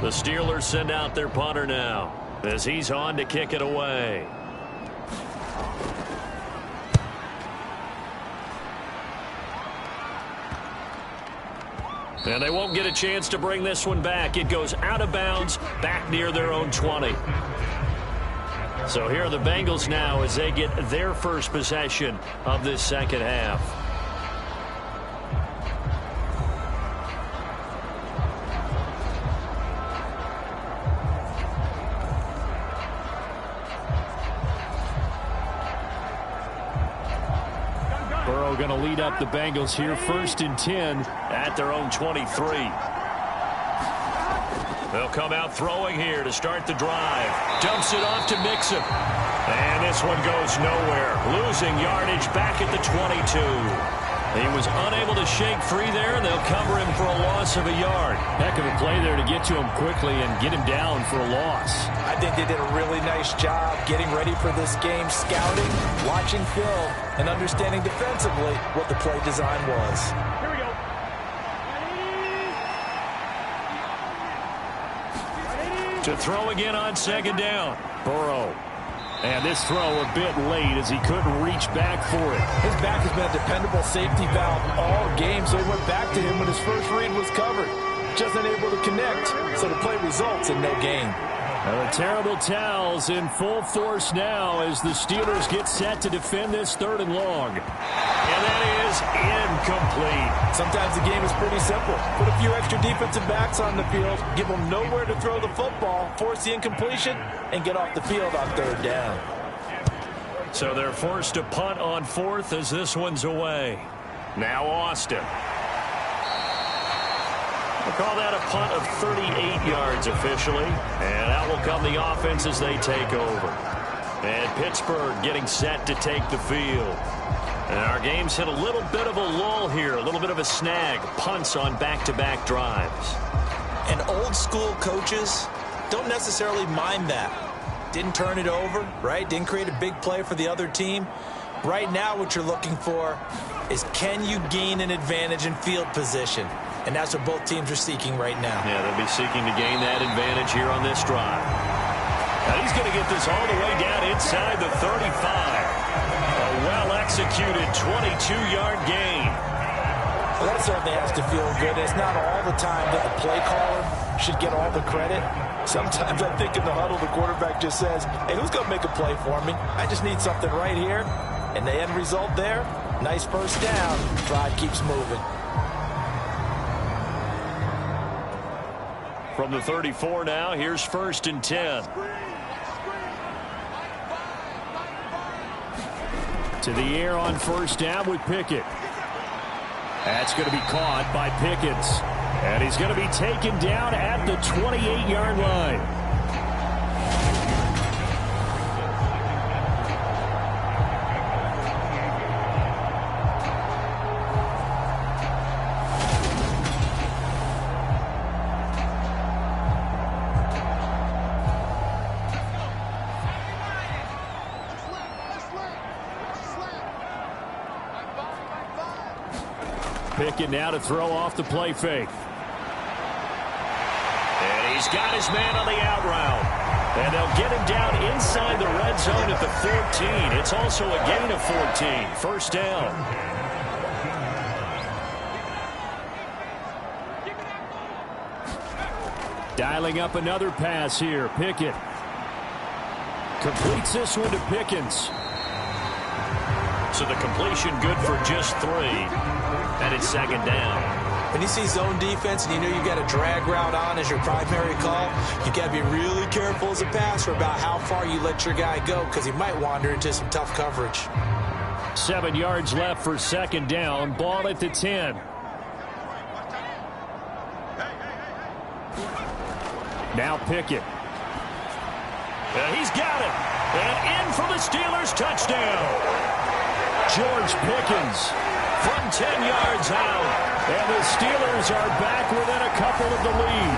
The Steelers send out their punter now as he's on to kick it away. And they won't get a chance to bring this one back. It goes out of bounds, back near their own 20. So here are the Bengals now as they get their first possession of this second half.
Going to lead up the Bengals here, 1st and 10
at their own 23. They'll come out throwing here to start the drive. Dumps it off to Mixon. And this one goes nowhere. Losing yardage back at the 22. He was unable to shake free there, and they'll cover him for a loss of a yard.
Heck of a play there to get to him quickly and get him down for a loss.
I think they did a really nice job getting ready for this game, scouting, watching film, and understanding defensively what the play design was.
Here we go.
To throw again on second down.
Burrow. And this throw a bit late as he couldn't reach back for it.
His back has been a dependable safety valve all game, so he went back to him when his first read was covered. Just unable to connect, so the play results in no gain.
The terrible towels in full force now as the Steelers get set to defend this 3rd and long.
And that is incomplete.
Sometimes the game is pretty simple. Put a few extra defensive backs on the field, give them nowhere to throw the football, force the incompletion, and get off the field on 3rd down.
So they're forced to punt on 4th as this one's away. Now Austin. We'll call that a punt of 38 yards officially. And out will come the offense as they take over. And Pittsburgh getting set to take the field. And our game's hit a little bit of a lull here, a little bit of a snag. Punts on back-to-back drives.
And old school coaches don't necessarily mind that. Didn't turn it over, right? Didn't create a big play for the other team. Right now what you're looking for is, can you gain an advantage in field position? And that's what both teams are seeking right now.
Yeah, they'll be seeking to gain that advantage here on this drive. Now he's going to get this all the way down inside the 35. A well-executed 22-yard gain.
Well, that certainly has to feel good. It's not all the time that the play caller should get all the credit. Sometimes I think in the huddle the quarterback just says, hey, who's going to make a play for me? I just need something right here. And the end result there, nice first down. Drive keeps moving.
From the 34 now, here's 1st and 10.
To the air on 1st down with Pickett. That's going to be caught by Pickens. And he's going to be taken down at the 28-yard line.
Pickett now to throw off the play fake. And he's got his man on the out route. And they'll get him down inside the red zone at the 14. It's also a gain of 14. First down. Dialing up another pass here. Pickett completes this one to Pickens. So the completion good for just 3. And it's second down.
When you see zone defense and you know you've got a drag route on as your primary call, you got to be really careful as a passer about how far you let your guy go because he might wander into some tough coverage.
7 yards left for second down. Ball at the 10. Now Pickett. He's got it. And in for the Steelers touchdown. George Pickens from 10 yards out. And the Steelers are back within a couple of the lead.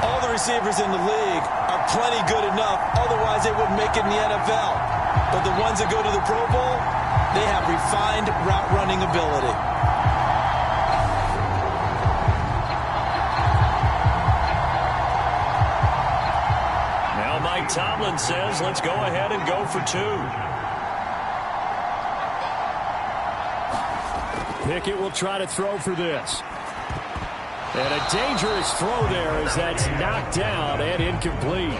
All the receivers in the league are plenty good enough. Otherwise, they wouldn't make it in the NFL. But the ones that go to the Pro Bowl, they have refined route running ability.
Now Mike Tomlin says, let's go ahead and go for 2. Pickett will try to throw for this. And a dangerous throw there as that's knocked down and incomplete.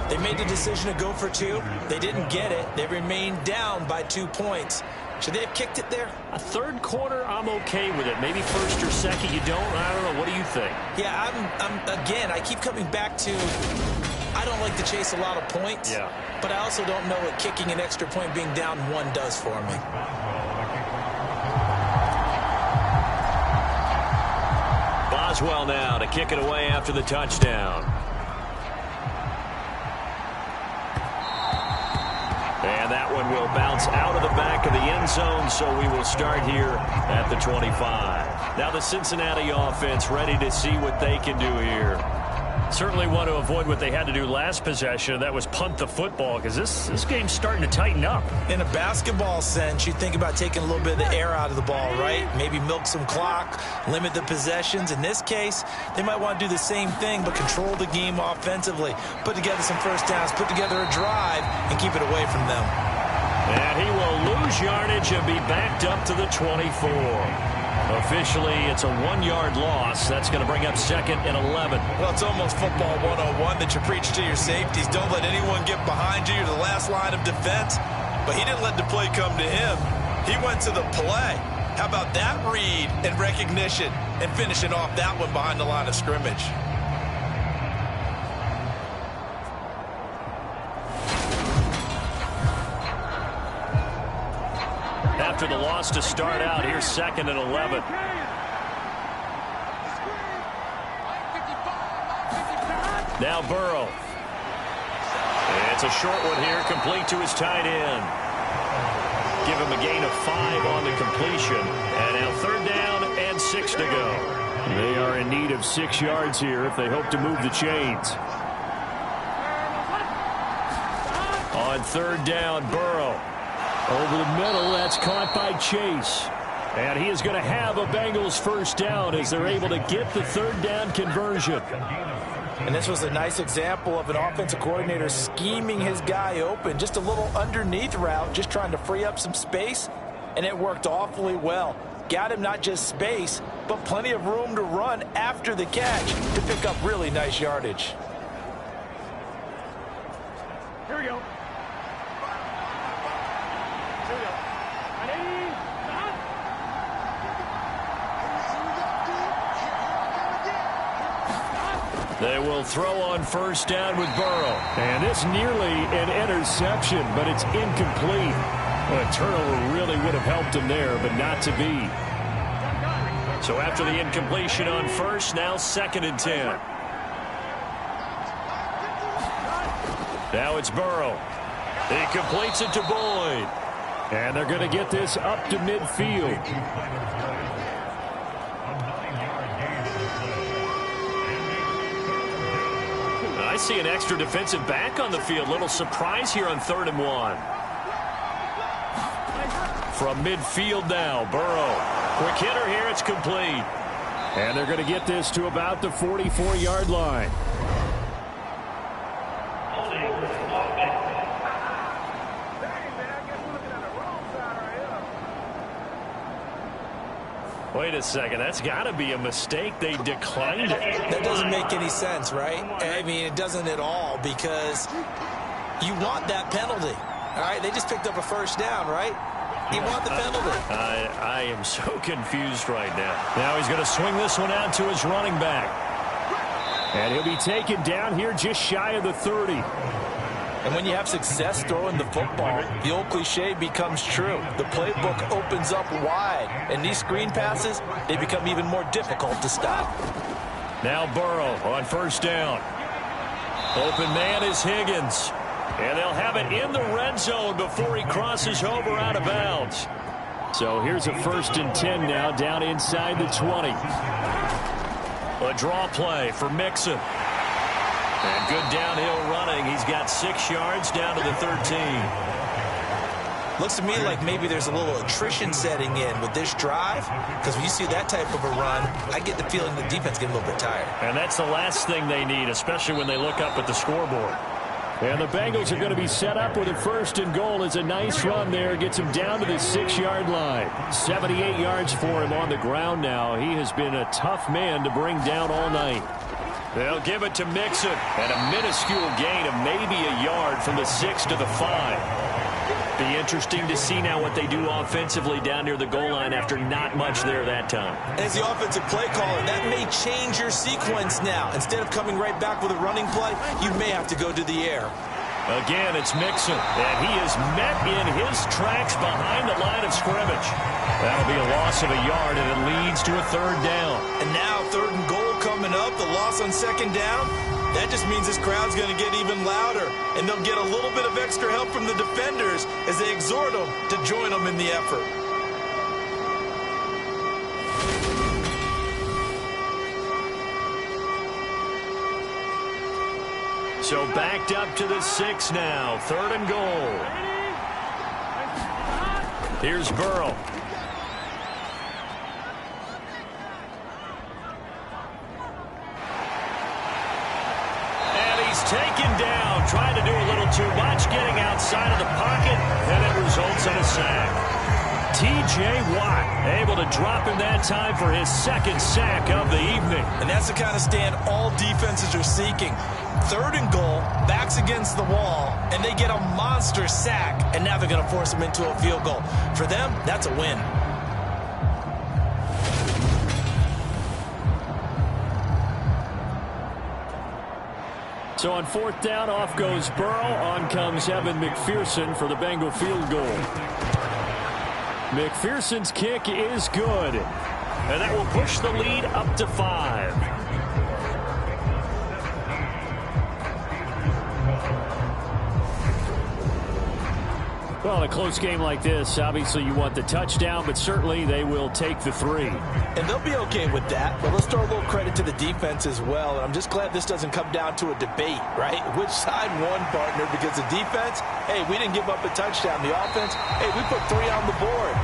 They made the decision to go for 2. They didn't get it. They remained down by 2 points. Should they have kicked it there?
A third quarter, I'm okay with it. Maybe first or second, you don't. I don't know. What do you think?
Yeah, again, I keep coming back to I don't like to chase a lot of points.
Yeah.
But I also don't know what kicking an extra point being down 1 does for me.
Boswell now to kick it away after the touchdown. And that one will bounce out of the back of the end zone, so we will start here at the 25. Now the Cincinnati offense ready to see what they can do here. Certainly want to avoid what they had to do last possession. That was punt the football because this game's starting to tighten up.
In a basketball sense, you think about taking a little bit of the air out of the ball, right? Maybe milk some clock, limit the possessions. In this case, they might want to do the same thing but control the game offensively. Put together some first downs, put together a drive, and keep it away from them.
And he will lose yardage and be backed up to the 24. Officially, it's a 1-yard loss. That's going to bring up second and 11.
Well, it's almost football 101 that you preach to your safeties. Don't let anyone get behind you. You're the last line of defense. But he didn't let the play come to him. He went to the play. How about that read and recognition and finishing off that one behind the line of scrimmage?
After the loss to start out, here's second and 11. Now Burrow. It's a short one here, complete to his tight end. Give him a gain of 5 on the completion. And now third down and 6 to go.
They are in need of 6 yards here if they hope to move the chains.
On third down, Burrow.
Over the middle, that's caught by Chase. And he is going to have a Bengals first down as they're able to get the third down conversion.
And this was a nice example of an offensive coordinator scheming his guy open. Just a little underneath route, just trying to free up some space. And it worked awfully well. Got him not just space, but plenty of room to run after the catch to pick up really nice yardage.
Here we go.
They will throw on first down with Burrow.
And it's nearly an interception, but it's incomplete. Well, a turnover really would have helped him there, but not to be.
So after the incompletion on first, now second and 10. Now it's Burrow. He completes it to Boyd.
And they're going to get this up to midfield.
I see an extra defensive back on the field. Little surprise here on 3rd and 1. from midfield now. Burrow. Quick hitter here. It's complete. And they're going to get this to about the 44-yard line. Wait a second. That's got to be a mistake. They declined it.
That doesn't make any sense, right? I mean, it doesn't at all, because you want that penalty. All right, they just picked up a first down, right? You want the penalty.
I am so confused right now. Now he's going to swing this one out to his running back. And he'll be taken down here just shy of the 30.
And when you have success throwing the football, the old cliche becomes true. The playbook opens up wide. And these screen passes, they become even more difficult to stop.
Now Burrow on first down. Open man is Higgins. And they'll have it in the red zone before he crosses over out of bounds. So here's a 1st and 10 now down inside the 20. A draw play for Mixon. And good downhill running. He's got 6 yards down to the 13.
Looks to me like maybe there's a little attrition setting in with this drive, because when you see that type of a run, I get the feeling the defense getting a little bit tired.
And that's the last thing they need, especially when they look up at the scoreboard. And the Bengals are going to be set up with a 1st and goal. As a nice run there. Gets him down to the 6-yard line. 78 yards for him on the ground now. He has been a tough man to bring down all night. They'll give it to Mixon. And a minuscule gain of maybe a yard from the 6 to the 5. Be interesting to see now what they do offensively down near the goal line after not much there that time.
As the offensive play caller, that may change your sequence now. Instead of coming right back with a running play, you may have to go to the air.
Again, it's Mixon, and he is met in his tracks behind the line of scrimmage. That'll be a loss of a yard, and it leads to a 3rd down.
And now 3rd and goal coming up, the loss on 2nd down. That just means this crowd's going to get even louder, and they'll get a little bit of extra help from the defenders as they exhort them to join them in the effort.
So backed up to the 6 now. 3rd and goal. Here's Burrow. And he's taken down. Trying to do a little too much. Getting outside of the pocket. And it results in a sack. T.J. Watt able to drop him that time for his 2nd sack of the evening.
And that's the kind of stand all defenses are seeking. 3rd and goal, backs against the wall, and they get a monster sack, and now they're going to force them into a field goal. For them, that's a win.
So on 4th down, off goes Burrow. On comes Evan McPherson for the Bengal field goal. McPherson's kick is good. And that will push the lead up to 5. Well, in a close game like this, obviously you want the touchdown, but certainly they will take the 3.
And they'll be okay with that, but let's throw a little credit to the defense as well. And I'm just glad this doesn't come down to a debate, right? Which side won, partner? Because the defense, hey, we didn't give up a touchdown. The offense, hey, we put 3 on the board.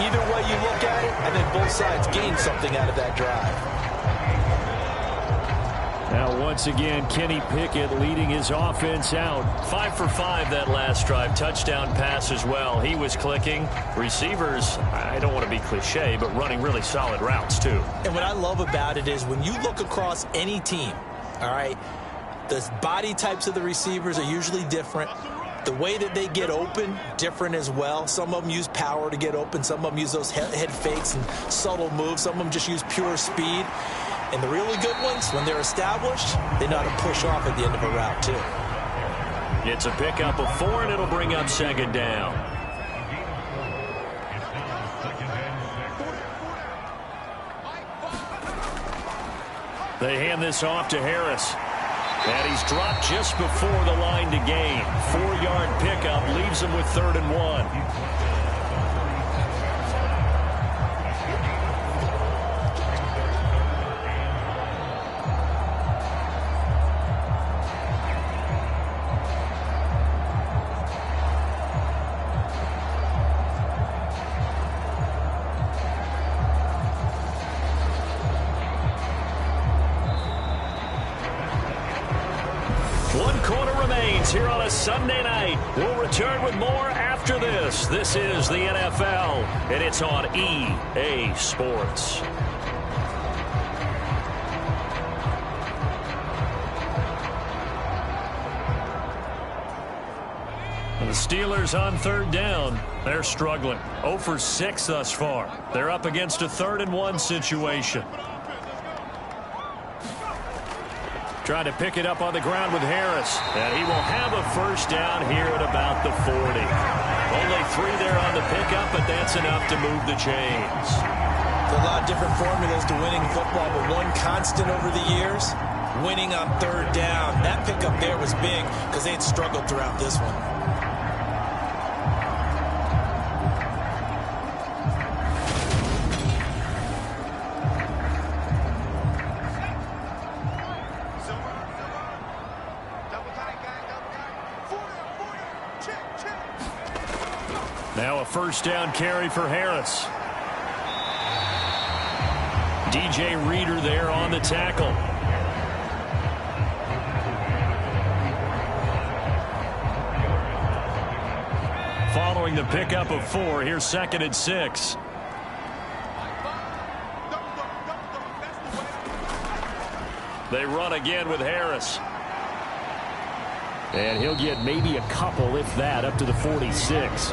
Either way you look at it, I think both sides gained something out of that drive.
Now, once again, Kenny Pickett leading his offense out. 5 for 5 that last drive. Touchdown pass as well. He was clicking. Receivers, I don't want to be cliche, but running really solid routes, too.
And what I love about it is when you look across any team, all right, the body types of the receivers are usually different. The way that they get open, different as well. Some of them use power to get open. Some of them use those head fakes and subtle moves. Some of them just use pure speed. And the really good ones, when they're established, they know how to push off at the end of a route, too.
It's a pickup of 4, and it'll bring up 2nd down. They hand this off to Harris. And he's dropped just before the line to gain. 4-yard pickup leaves him with 3rd and 1. here on a Sunday night. We'll return with more after this. This is the NFL, and it's on EA Sports. The Steelers on third down. They're struggling. 0 for 6 thus far. They're up against a 3rd-and-1 situation. Trying to pick it up on the ground with Harris. And he will have a first down here at about the 40. Only 3 there on the pickup, but that's enough to move the chains.
There's a lot of different formulas to winning football, but one constant over the years, winning on third down. That pickup there was big because they had struggled throughout this one.
Now a first down carry for Harris. DJ Reader there on the tackle. Following the pickup of 4, here's 2nd and 6. They run again with Harris. And he'll get maybe a couple, if that, up to the 46.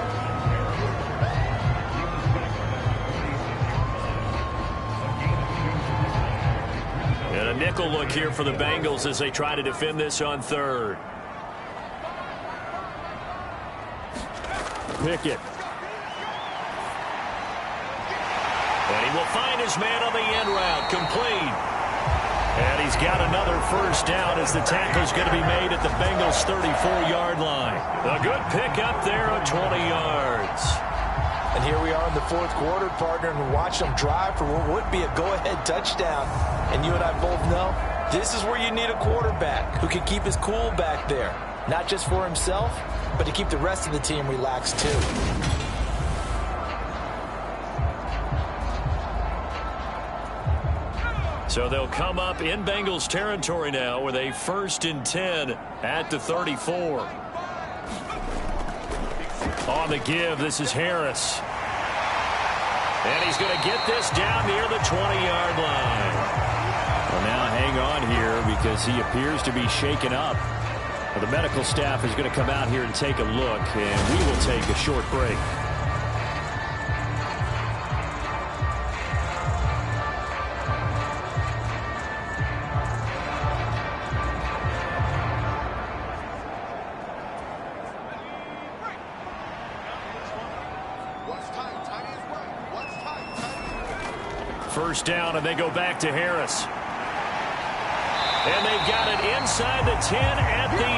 And a nickel look here for the Bengals as they try to defend this on third. Pickett. And he will find his man on the end route. Complete. And he's got another first down as the tackle's going to be made at the Bengals' 34-yard line. A good pickup there on 20 yards.
And here we are in the 4th quarter, partner, and watch them drive for what would be a go-ahead touchdown. And you and I both know this is where you need a quarterback who can keep his cool back there. Not just for himself, but to keep the rest of the team relaxed too.
So they'll come up in Bengals territory now with a 1st and 10 at the 34. On the give, this is Harris. And he's going to get this down near the 20-yard line. Well, now hang on here because he appears to be shaken up. Well, the medical staff is going to come out here and take a look, and we will take a short break. First down, and they go back to Harris. And they've got it inside the 10 at the 8.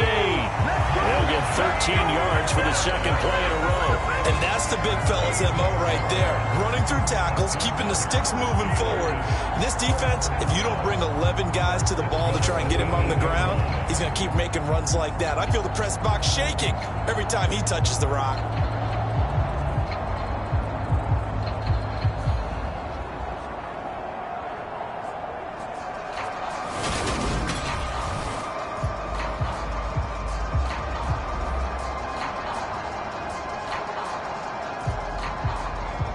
They'll get 13 yards for the 2nd play in a row.
And that's the big fella's MO right there. Running through tackles, keeping the sticks moving forward. This defense, if you don't bring 11 guys to the ball to try and get him on the ground, he's going to keep making runs like that. I feel the press box shaking every time he touches the rock.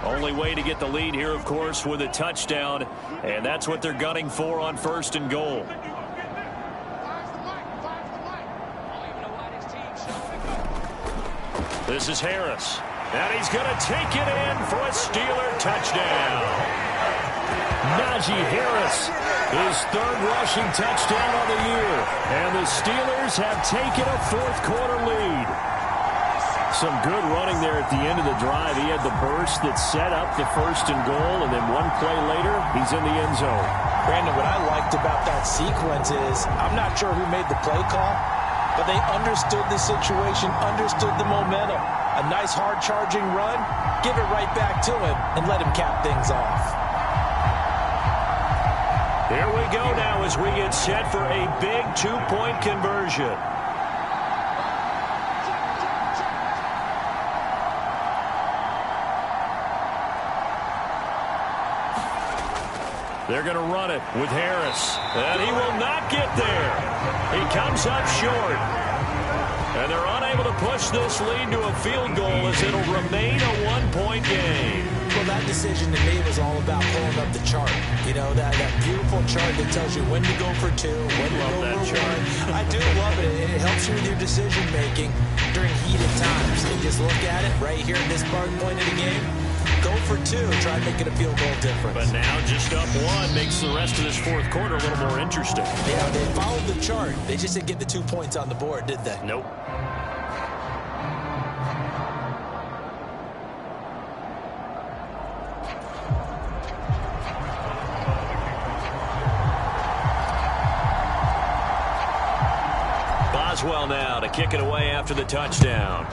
Only way to get the lead here, of course, with a touchdown, and that's what they're gunning for on 1st and goal. This is Harris, and he's going to take it in for a Steeler touchdown. Najee Harris, his 3rd rushing touchdown on the year, and the Steelers have taken a 4th quarter lead. Some good running there at the end of the drive. He had the burst that set up the 1st and goal, and then one play later, he's in the end zone.
Brandon, what I liked about that sequence is, I'm not sure who made the play call, but they understood the situation, understood the momentum. A nice hard-charging run, give it right back to him, and let him cap things off.
Here we go now as we get set for a big 2-point conversion. They're going to run it with Harris. And he will not get there. He comes up short. And able to push this lead to a field goal as it'll remain a one-point game.
Well, that decision to me was all about pulling up the chart. You know, that beautiful chart that tells you when to go for two, when to go for one. I do love it. It helps you with your decision-making during heated times. And just look at it right here at this point of the game. Go for two. Try making a field goal difference.
But now just up one makes the rest of this fourth quarter a little more interesting.
Yeah, they followed the chart. They just didn't get the 2 points on the board, did they?
Nope. Boswell now to kick it away after the touchdown.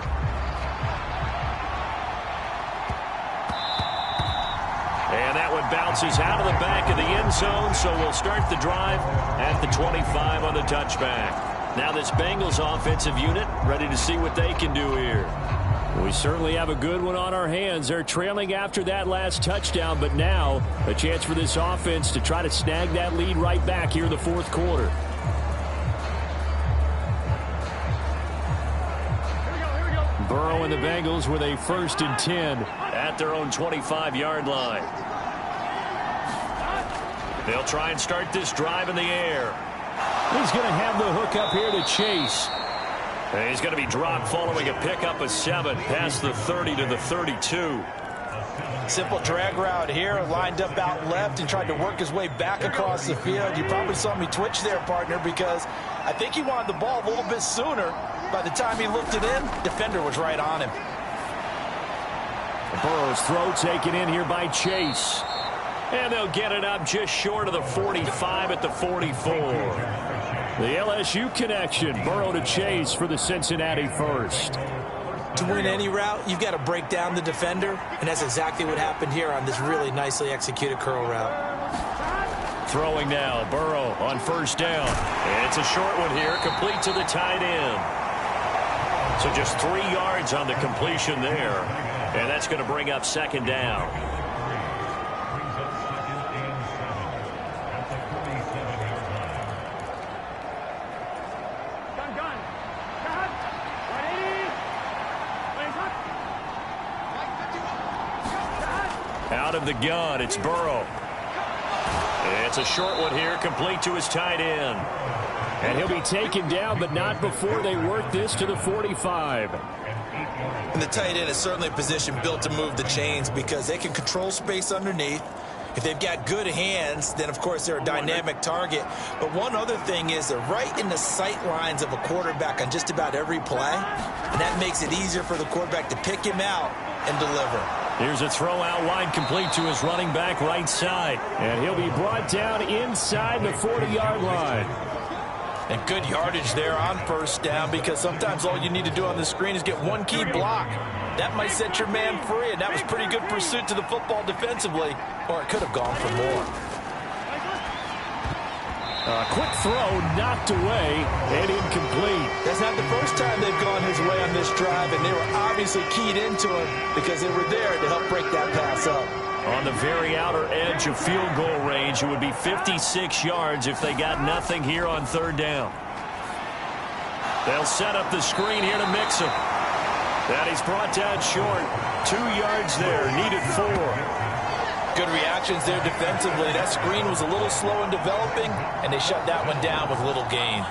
And that one bounces out of the back of the end zone, so we'll start the drive at the 25 on the touchback. Now this Bengals offensive unit ready to see what they can do here. We certainly have a good one on our hands. They're trailing after that last touchdown, but now a chance for this offense to try to snag that lead right back here in the fourth quarter. Burrow and the Bengals with a 1st and 10 at their own 25-yard line. They'll try and start this drive in the air. He's going to have the hook up here to Chase.
And he's going to be dropped following a pickup of 7 past the 30 to the 32.
Simple drag route here, lined up out left and tried to work his way back across the field. You probably saw me twitch there, partner, because I think he wanted the ball a little bit sooner. By the time he looked it in, defender was right on him.
Burrow's throw taken in here by Chase.
And they'll get it up just short of the 45 at the 44.
The LSU connection, Burrow to Chase for the Cincinnati first.
To win any route, you've got to break down the defender, and that's exactly what happened here on this really nicely executed curl route.
Throwing now, Burrow on 1st down. It's a short one here, complete to the tight end. So just 3 yards on the completion there, and that's going to bring up 2nd down. Out of the gun, it's Burrow. It's a short one here, complete to his tight end.
And he'll be taken down, but not before they work this to the 45.
And the tight end is certainly a position built to move the chains because they can control space underneath. If they've got good hands, then, of course, they're a dynamic target. But one other thing is they're right in the sight lines of a quarterback on just about every play, and that makes it easier for the quarterback to pick him out and deliver.
Here's a throw out wide, complete to his running back right side.
And he'll be brought down inside the 40-yard line.
And good yardage there on 1st down because sometimes all you need to do on the screen is get one key block. That might set your man free, and that was pretty good pursuit to the football defensively, or it could have gone for more.
A quick throw knocked away and incomplete.
That's not the first time they've gone his way on this drive, and they were obviously keyed into him because they were there to help break that pass up.
On the very outer edge of field goal range, it would be 56 yards if they got nothing here on 3rd down. They'll set up the screen here to mix him. That he's brought down short. 2 yards there, needed 4.
Good reactions there defensively. That screen was a little slow in developing, and they shut that one down with little gain.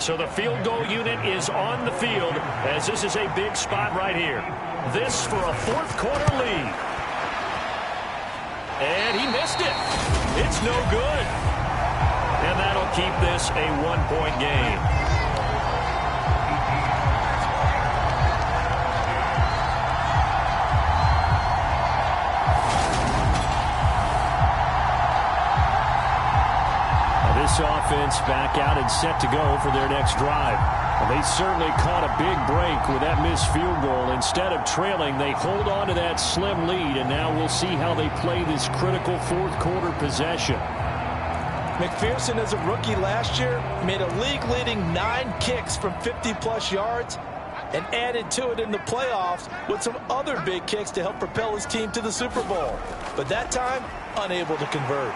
So the field goal unit is on the field as this is a big spot right here. This for a 4th quarter lead. And he missed it. It's no good. And that'll keep this a 1-point game.
this offense back out and set to go for their next drive. Well, they certainly caught a big break with that missed field goal. Instead of trailing, they hold on to that slim lead, and now we'll see how they play this critical fourth quarter possession.
McPherson, as a rookie last year, made a league-leading 9 kicks from 50-plus yards and added to it in the playoffs with some other big kicks to help propel his team to the Super Bowl. But that time, unable to convert.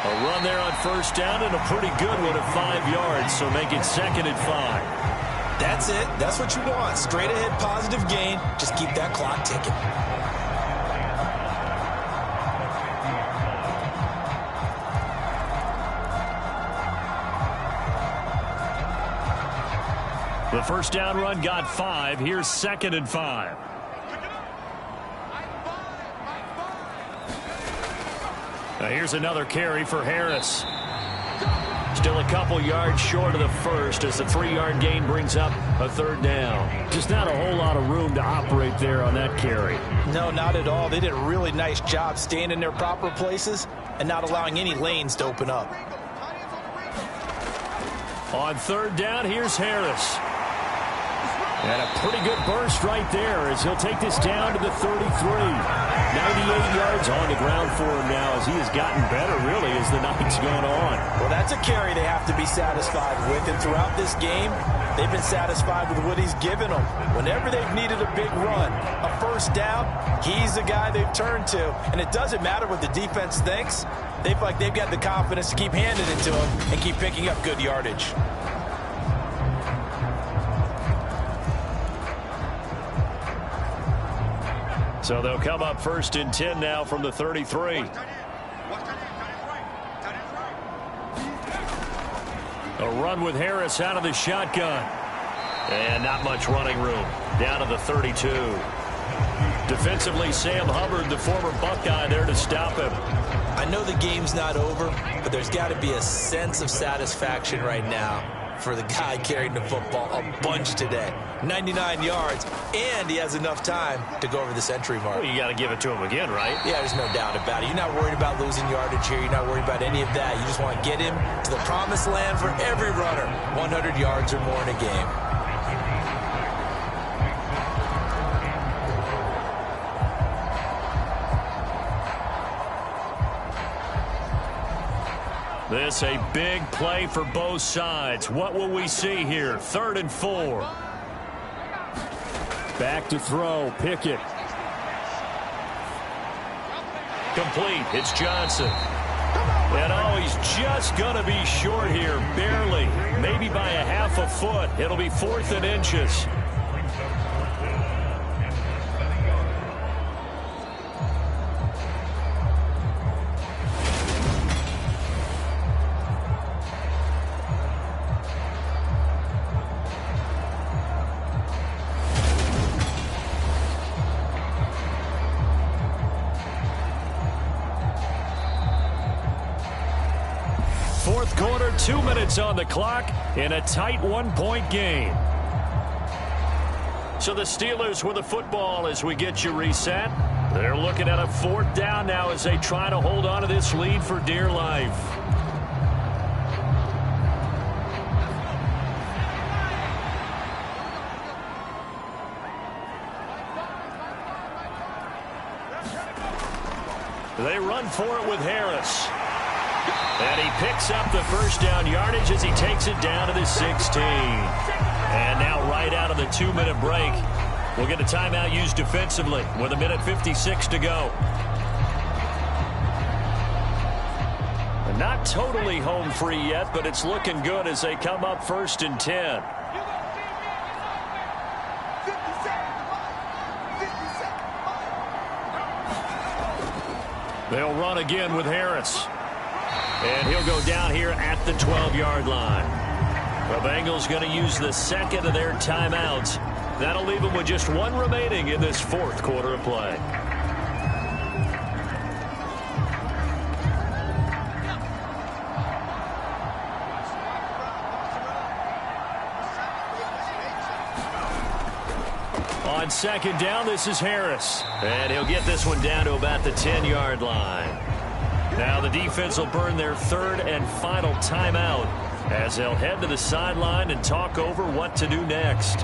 A run there on first down and a pretty good one of 5 yards, so make it 2nd and 5.
That's it. That's what you want. Straight ahead positive gain. Just keep that clock ticking.
The first down run got 5. Here's 2nd and 5. Now here's another carry for Harris. Still a couple yards short of the first as the 3-yard gain brings up a 3rd down. Just not a whole lot of room to operate there on that carry.
No, not at all. They did a really nice job staying in their proper places and not allowing any lanes to open up.
On 3rd down, here's Harris. And a pretty good burst right there as he'll take this down to the 33. 98 yards on the ground for him now as he has gotten better, really, as the night's gone on.
Well, that's a carry they have to be satisfied with. And throughout this game, they've been satisfied with what he's given them. Whenever they've needed a big run, a first down, he's the guy they've turned to. And it doesn't matter what the defense thinks. They feel like they've got the confidence to keep handing it to him and keep picking up good yardage.
So they'll come up 1st and 10 now from the 33. A run with Harris out of the shotgun. And not much running room. Down to the 32. Defensively, Sam Hubbard, the former Buckeye, there to stop him.
I know the game's not over, but there's got to be a sense of satisfaction right now for the guy carrying the football a bunch today. 99 yards, and he has enough time to go over the century mark.
Well, you got to give it to him again, right?
Yeah, there's no doubt about it. You're not worried about losing yardage here. You're not worried about any of that. You just want to get him to the promised land for every runner. 100 yards or more in a game.
This a big play for both sides. What will we see here? 3rd and 4.
Back to throw. Pickett.
Complete. It's Johnson. And oh, he's just going to be short here. Barely. Maybe by a half a foot. It'll be 4th and inches. Fourth quarter, 2 minutes on the clock in a tight 1-point game. So the Steelers with the football as we get you reset. They're looking at a 4th down now as they try to hold on to this lead for dear life. They run for it with Harris. And he picks up the first down yardage as he takes it down to the 16. And now right out of the 2-minute break, we'll get a timeout used defensively with 1:56 to go. And not totally home free yet, but it's looking good as they come up 1st and 10. They'll run again with Harris. And he'll go down here at the 12-yard line. The Bengals going to use the 2nd of their timeouts. That'll leave them with just 1 remaining in this 4th quarter of play. On 2nd down, this is Harris. And he'll get this one down to about the 10-yard line. Now the defense will burn their third and final timeout as they'll head to the sideline and talk over what to do next.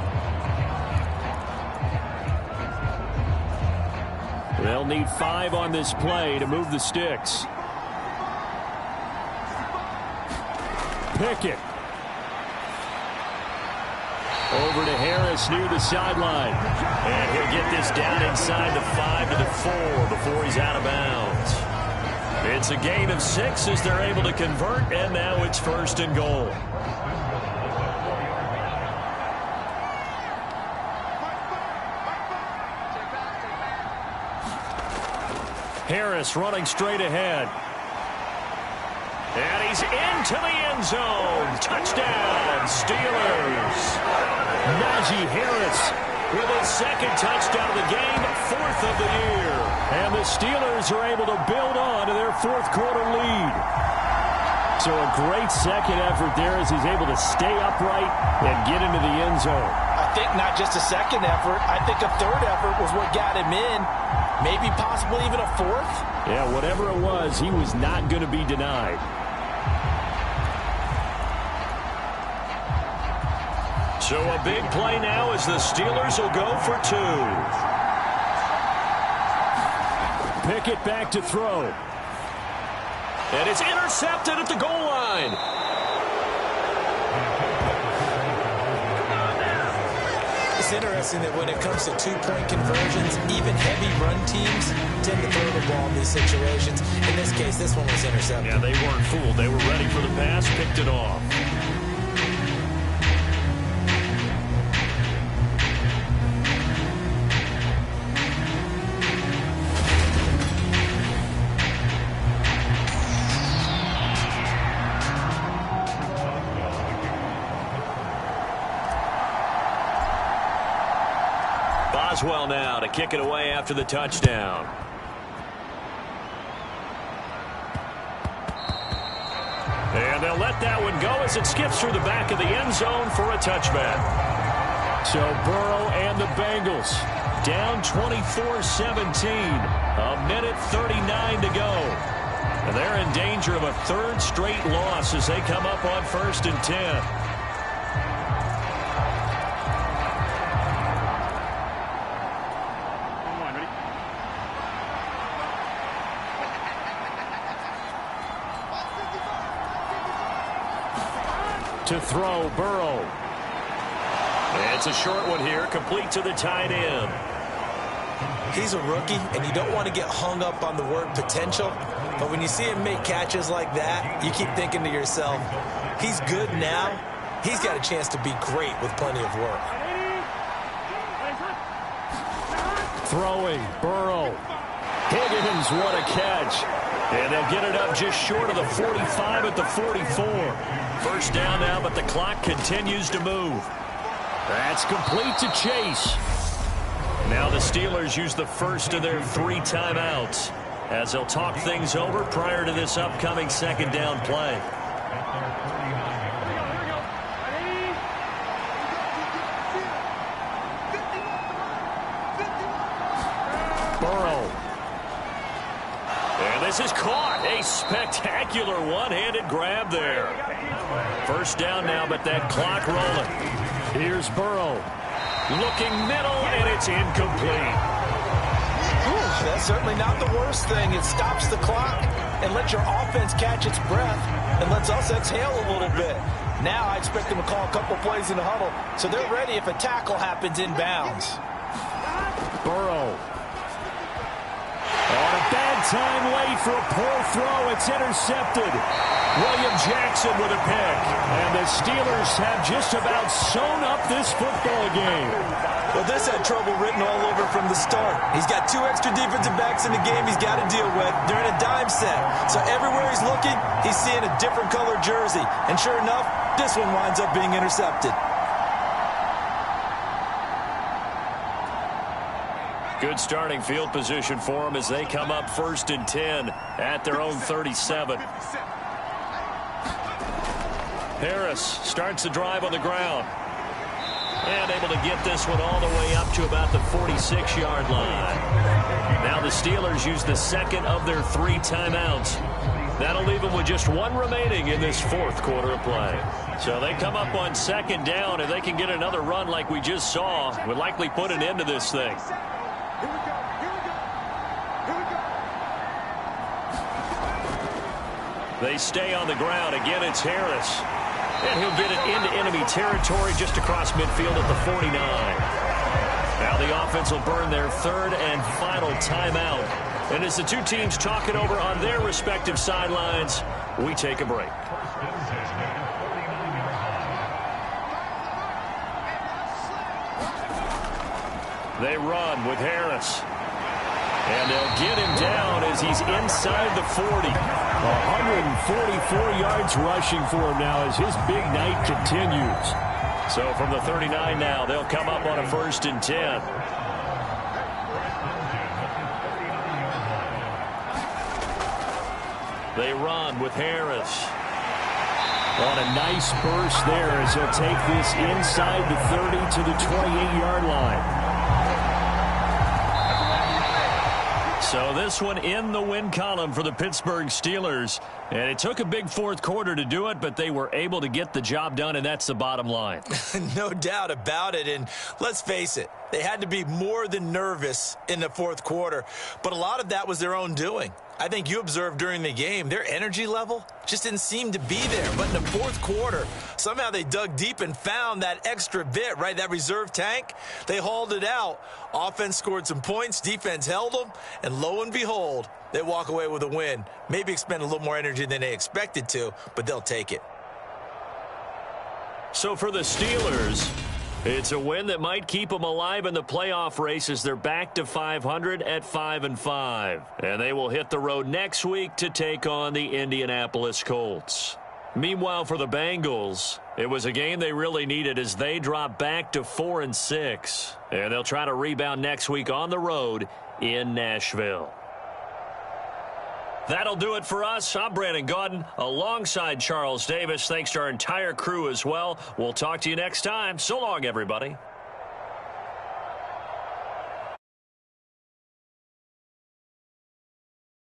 They'll need 5 on this play to move the sticks. Pickett. Over to Harris near the sideline. And he'll get this down inside the 5 to the 4 before he's out of bounds. It's a gain of 6 as they're able to convert, and now it's 1st and goal. Harris running straight ahead. And he's into the end zone. Touchdown, Steelers. Najee Harris with his 2nd touchdown of the game, 4th of the year. And the Steelers are able to build on to their 4th quarter lead. So a great second effort there as he's able to stay upright and get into the end zone.
I think not just a second effort. I think a 3rd effort was what got him in. Maybe possibly even a 4th.
Yeah, whatever it was, he was not going to be denied. So a big play now as the Steelers will go for 2. Pickett back to throw. And it's intercepted at the goal line.
It's interesting that when it comes to 2-point conversions, even heavy run teams tend to throw the ball in these situations. In this case, this one was intercepted.
Yeah, they weren't fooled. They were ready for the pass, picked it off. Boswell now to kick it away after the touchdown. And they'll let that one go as it skips through the back of the end zone for a touchback. So Burrow and the Bengals down 24-17. A minute 39 to go. And they're in danger of a 3rd straight loss as they come up on 1st and 10. To throw, Burrow. It's a short one here, complete to the tight end.
He's a rookie, and you don't want to get hung up on the word potential, but when you see him make catches like that, you keep thinking to yourself, he's good now. He's got a chance to be great with plenty of work.
Throwing, Burrow. Higgins, what a catch. And they'll get it up just short of the 45 at the 44. 1st down now, but the clock continues to move. That's complete to Chase. Now the Steelers use the 1st of their 3 timeouts as they'll talk things over prior to this upcoming 2nd down play. Burrow. And this is caught. A spectacular one-handed grab there. 1st down now, but that clock rolling. Here's Burrow. Looking middle, and it's incomplete.
Ooh, that's certainly not the worst thing. It stops the clock and lets your offense catch its breath and lets us exhale a little bit. Now I expect them to call a couple plays in the huddle, so they're ready if a tackle happens inbounds.
Burrow. On a bad time late for a poor throw. It's intercepted. William Jackson with a pick. And the Steelers have just about sewn up this football game.
Well, this had trouble written all over from the start. He's got 2 extra defensive backs in the game he's got to deal with. They're in a dime set. So everywhere he's looking, he's seeing a different colored jersey. And sure enough, this one winds up being intercepted.
Good starting field position for them as they come up 1st and 10 at their own 37. Harris starts the drive on the ground. And able to get this one all the way up to about the 46-yard line. Now the Steelers use the second of their 3 timeouts. That'll leave them with just 1 remaining in this 4th quarter of play. So they come up on 2nd down, and they can get another run like we just saw. Would likely put an end to this thing. They stay on the ground. Again, it's Harris. And he'll get it into enemy territory just across midfield at the 49. Now the offense will burn their 3rd and final timeout. And as the two teams talk it over on their respective sidelines, we take a break. They run with Harris. And they'll get him down as he's inside the 40. 144 yards rushing for him now as his big night continues.
So from the 39 now, they'll come up on a 1st and 10.
They run with Harris. On a nice burst there as he'll take this inside the 30 to the 28-yard line. So this one in the win column for the Pittsburgh Steelers. And it took a big 4th quarter to do it, but they were able to get the job done, and that's the bottom line.
No doubt about it. And let's face it, they had to be more than nervous in the 4th quarter. But a lot of that was their own doing. I think you observed during the game, their energy level just didn't seem to be there. But in the 4th quarter, somehow they dug deep and found that extra bit, right? That reserve tank. They hauled it out. Offense scored some points. Defense held them. And lo and behold, they walk away with a win. Maybe expend a little more energy than they expected to, but they'll take it.
So for the Steelers, it's a win that might keep them alive in the playoff race as they're back to 500 at 5-5. And they will hit the road next week to take on the Indianapolis Colts. Meanwhile, for the Bengals, it was a game they really needed as they drop back to 4-6. And they'll try to rebound next week on the road in Nashville. That'll do it for us. I'm Brandon Gaudin alongside Charles Davis. Thanks to our entire crew as well. We'll talk to you next time. So long, everybody.